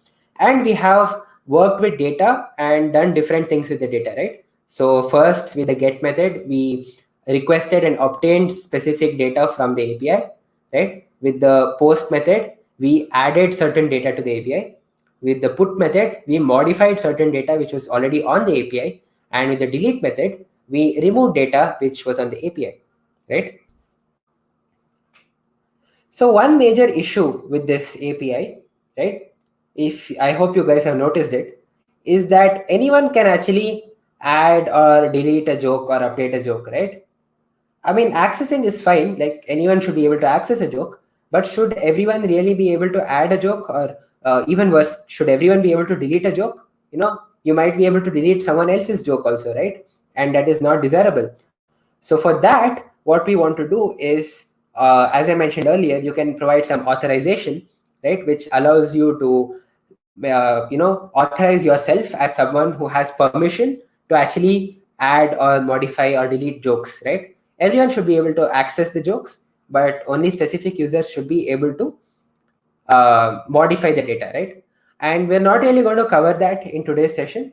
And we have worked with data and done different things with the data, right? So first, with the get method, we requested and obtained specific data from the API, right? With the post method, we added certain data to the API. With the put method, we modified certain data which was already on the API. And with the delete method, we removed data which was on the API, right? So one major issue with this API, right, if I hope you guys have noticed it, is that anyone can actually add or delete a joke or update a joke, right? I mean, accessing is fine, like anyone should be able to access a joke, but should everyone really be able to add a joke or even worse, should everyone be able to delete a joke? You might be able to delete someone else's joke also, right? And that is not desirable. So for that, what we want to do is, as I mentioned earlier, you can provide some authorization, right, which allows you to authorize yourself as someone who has permission to actually add or modify or delete jokes, right? Everyone should be able to access the jokes, but only specific users should be able to modify the data, right? And we're not really going to cover that in today's session,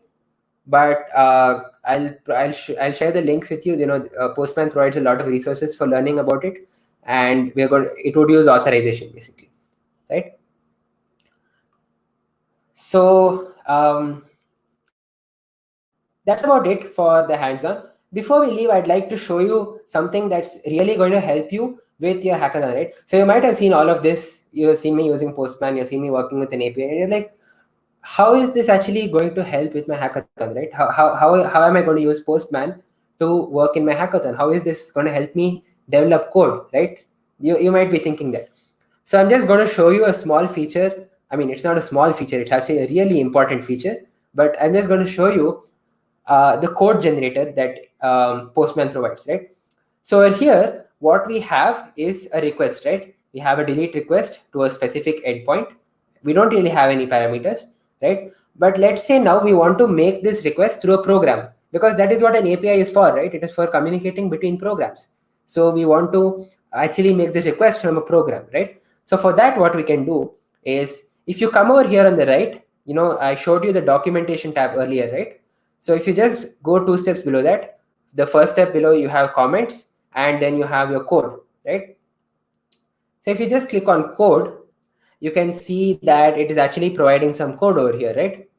but I'll share the links with you. Postman provides a lot of resources for learning about it, and it would use authorization basically, right? So that's about it for the hands-on. Before we leave, I'd like to show you something that's really going to help you with your hackathon, right? So you might have seen all of this. You've seen me using Postman. You've seen me working with an API, and you're like, how is this actually going to help with my hackathon, right? How am I going to use Postman to work in my hackathon? How is this going to help me develop code, right? You might be thinking that. So I'm just going to show you a small feature. I mean, it's not a small feature. It's actually a really important feature. But I'm just going to show you the code generator that Postman provides, right? So here, what we have is a request, right? We have a delete request to a specific endpoint. We don't really have any parameters, right? But let's say now we want to make this request through a program, because that is what an API is for, right? It is for communicating between programs. So we want to actually make this request from a program, right? So for that, what we can do is, if you come over here on the right, I showed you the documentation tab earlier, right? So if you just go 2 steps below that, the first step below, you have comments, and then you have your code, right? So if you just click on code, you can see that it is actually providing some code over here, right?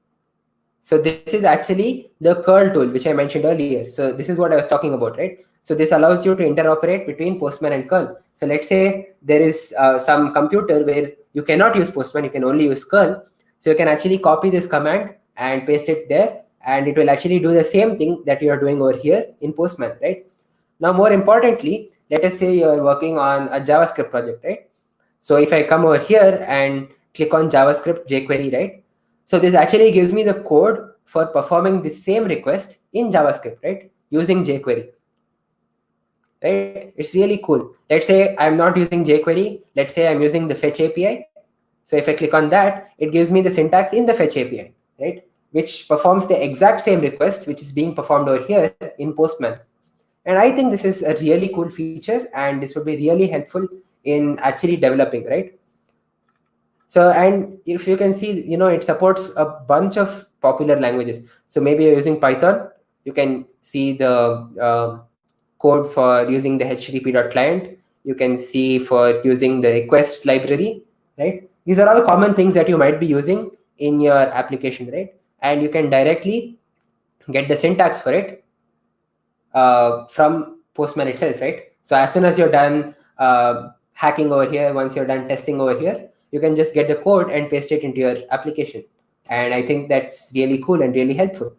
So this is actually the curl tool, which I mentioned earlier. So this is what I was talking about, right? So this allows you to interoperate between Postman and curl. So let's say there is some computer where you cannot use Postman, you can only use curl. So you can actually copy this command and paste it there, and it will actually do the same thing that you are doing over here in Postman, right? Now, more importantly, let us say you're working on a JavaScript project, right? So if I come over here and click on JavaScript jQuery, right? So this actually gives me the code for performing the same request in JavaScript, right? Using jQuery, right? It's really cool. Let's say I'm not using jQuery. Let's say I'm using the fetch API. So if I click on that, it gives me the syntax in the fetch API, right? Which performs the exact same request, which is being performed over here in Postman. And I think this is a really cool feature, and this would be really helpful in actually developing, right? So, and if you can see, it supports a bunch of popular languages. So maybe you're using Python, you can see the code for using the http.client. You can see for using the requests library, right? These are all common things that you might be using in your application, right? And you can directly get the syntax for it from Postman itself, right? So as soon as you're done hacking over here, once you're done testing over here, you can just get the code and paste it into your application. And I think that's really cool and really helpful.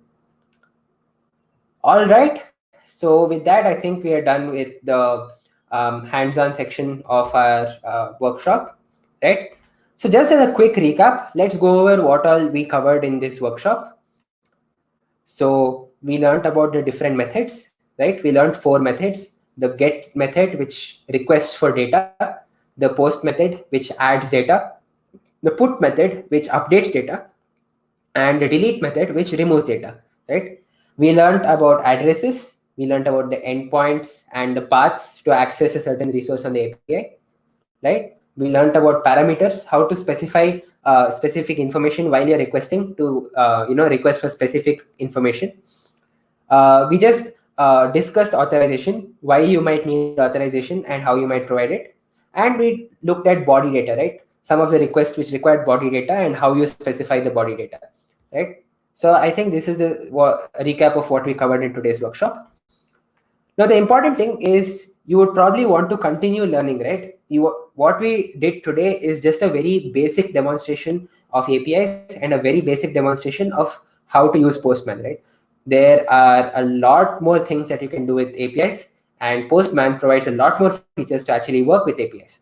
All right. So with that, I think we are done with the hands-on section of our workshop, right? So just as a quick recap, let's go over what all we covered in this workshop. So we learned about the different methods, right? We learned 4 methods: the get method, which requests for data; the post method, which adds data; the put method, which updates data; and the delete method, which removes data, right? We learned about addresses. We learned about the endpoints and the paths to access a certain resource on the API, right? We learned about parameters, how to specify specific information while you're requesting to request for specific information. We just discussed authorization, why you might need authorization and how you might provide it. And we looked at body data, right? Some of the requests which required body data and how you specify the body data, right? So I think this is a recap of what we covered in today's workshop. Now, the important thing is you would probably want to continue learning, right? What we did today is just a very basic demonstration of APIs and a very basic demonstration of how to use Postman, right? There are a lot more things that you can do with APIs, and Postman provides a lot more features to actually work with APIs.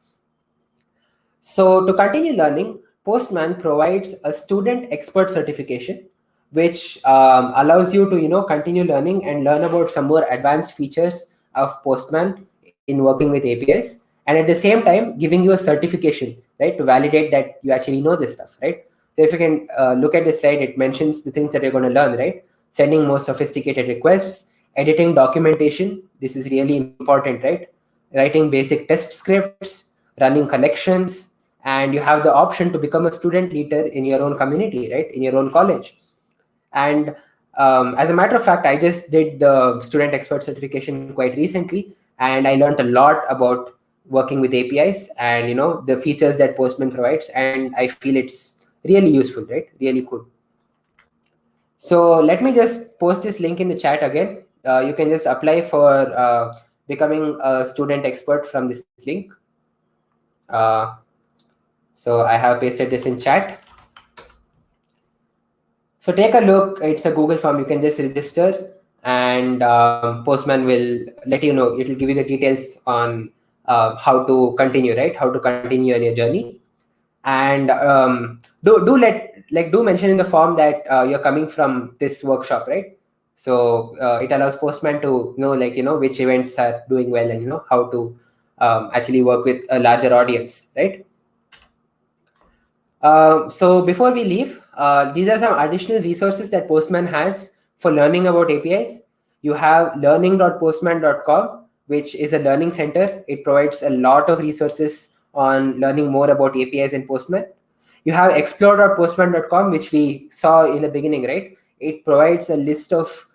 So to continue learning, Postman provides a student expert certification, which allows you to continue learning and learn about some more advanced features of Postman in working with APIs, and at the same time giving you a certification, right, to validate that you actually know this stuff, right? So if you can look at the slide, it mentions the things that you're going to learn, right? Sending more sophisticated requests, editing documentation. This is really important, right? Writing basic test scripts, running collections, and you have the option to become a student leader in your own community, right, in your own college. And as a matter of fact, I just did the student expert certification quite recently, and I learned a lot about working with APIs and the features that Postman provides, and I feel it's really useful, right? Really cool. So let me just post this link in the chat again. You can just apply for becoming a student expert from this link. Uh, so I have pasted this in chat. So take a look. It's a Google form. You can just register, and Postman will let you know. It will give you the details on how to continue, right? How to continue on your journey. And do mention in the form that you're coming from this workshop, right? So it allows Postman to know, which events are doing well, and how to actually work with a larger audience, right? So before we leave, these are some additional resources that Postman has for learning about APIs. You have learning.postman.com, which is a learning center. It provides a lot of resources on learning more about APIs and Postman. You have explore.postman.com, which we saw in the beginning, right? It provides a list of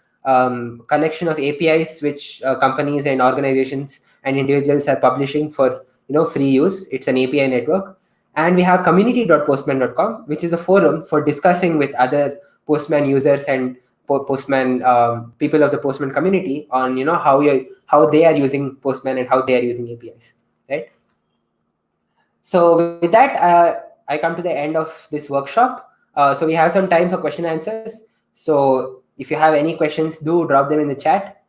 collection of APIs which companies and organizations and individuals are publishing for free use. It's an API network. And we have community.postman.com, which is a forum for discussing with other Postman users and Postman people of the Postman community on how they are using Postman and how they are using APIs, right? So with that, I come to the end of this workshop. So we have some time for question and answers. So if you have any questions, do drop them in the chat.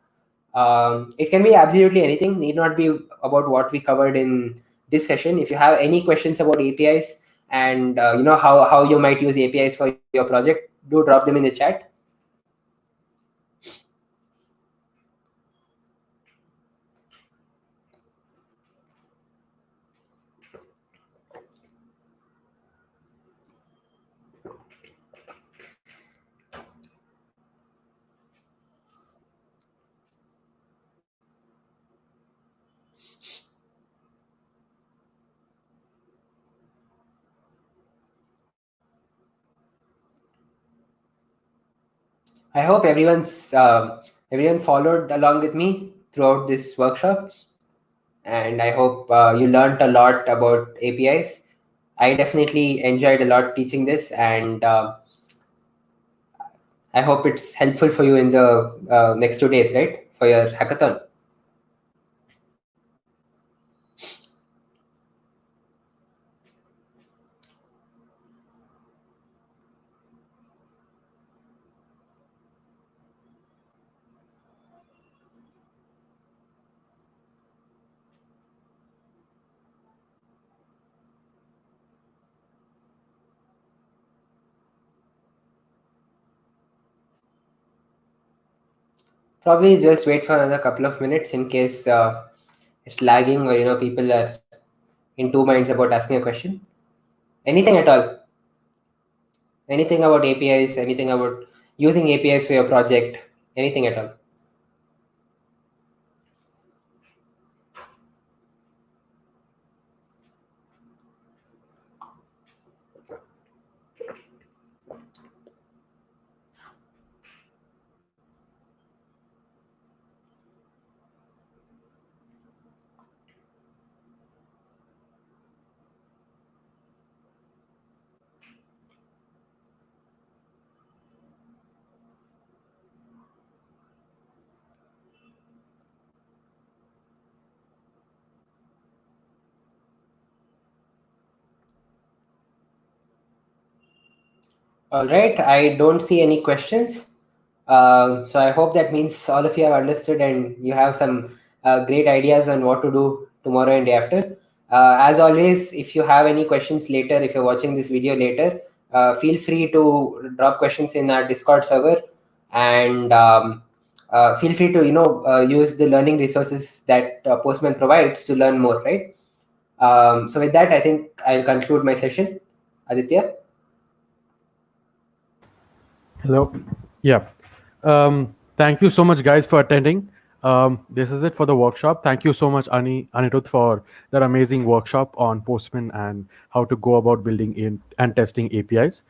It can be absolutely anything, need not be about what we covered in this session. If you have any questions about APIs and how you might use APIs for your project, do drop them in the chat. I hope everyone followed along with me throughout this workshop, and I hope you learned a lot about APIs. I definitely enjoyed a lot teaching this, and I hope it's helpful for you in the next 2 days, right, for your hackathon. Probably just wait for another couple of minutes in case it's lagging or people are in two minds about asking a question. Anything at all. Anything about APIs, anything about using APIs for your project, anything at all. All right, I don't see any questions. So I hope that means all of you have understood and you have some great ideas on what to do tomorrow and day after. As always, if you have any questions later, if you're watching this video later, feel free to drop questions in our Discord server, and feel free to use the learning resources that Postman provides to learn more. Right. So with that, I think I'll conclude my session. Aditya. Hello. Yeah. Thank you so much, guys, for attending. This is it for the workshop. Thank you so much, Anirudh, for that amazing workshop on Postman and how to go about building in and testing APIs.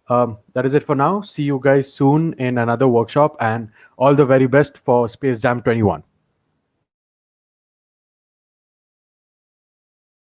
That is it for now. See you guys soon in another workshop, and all the very best for Space Jam 21.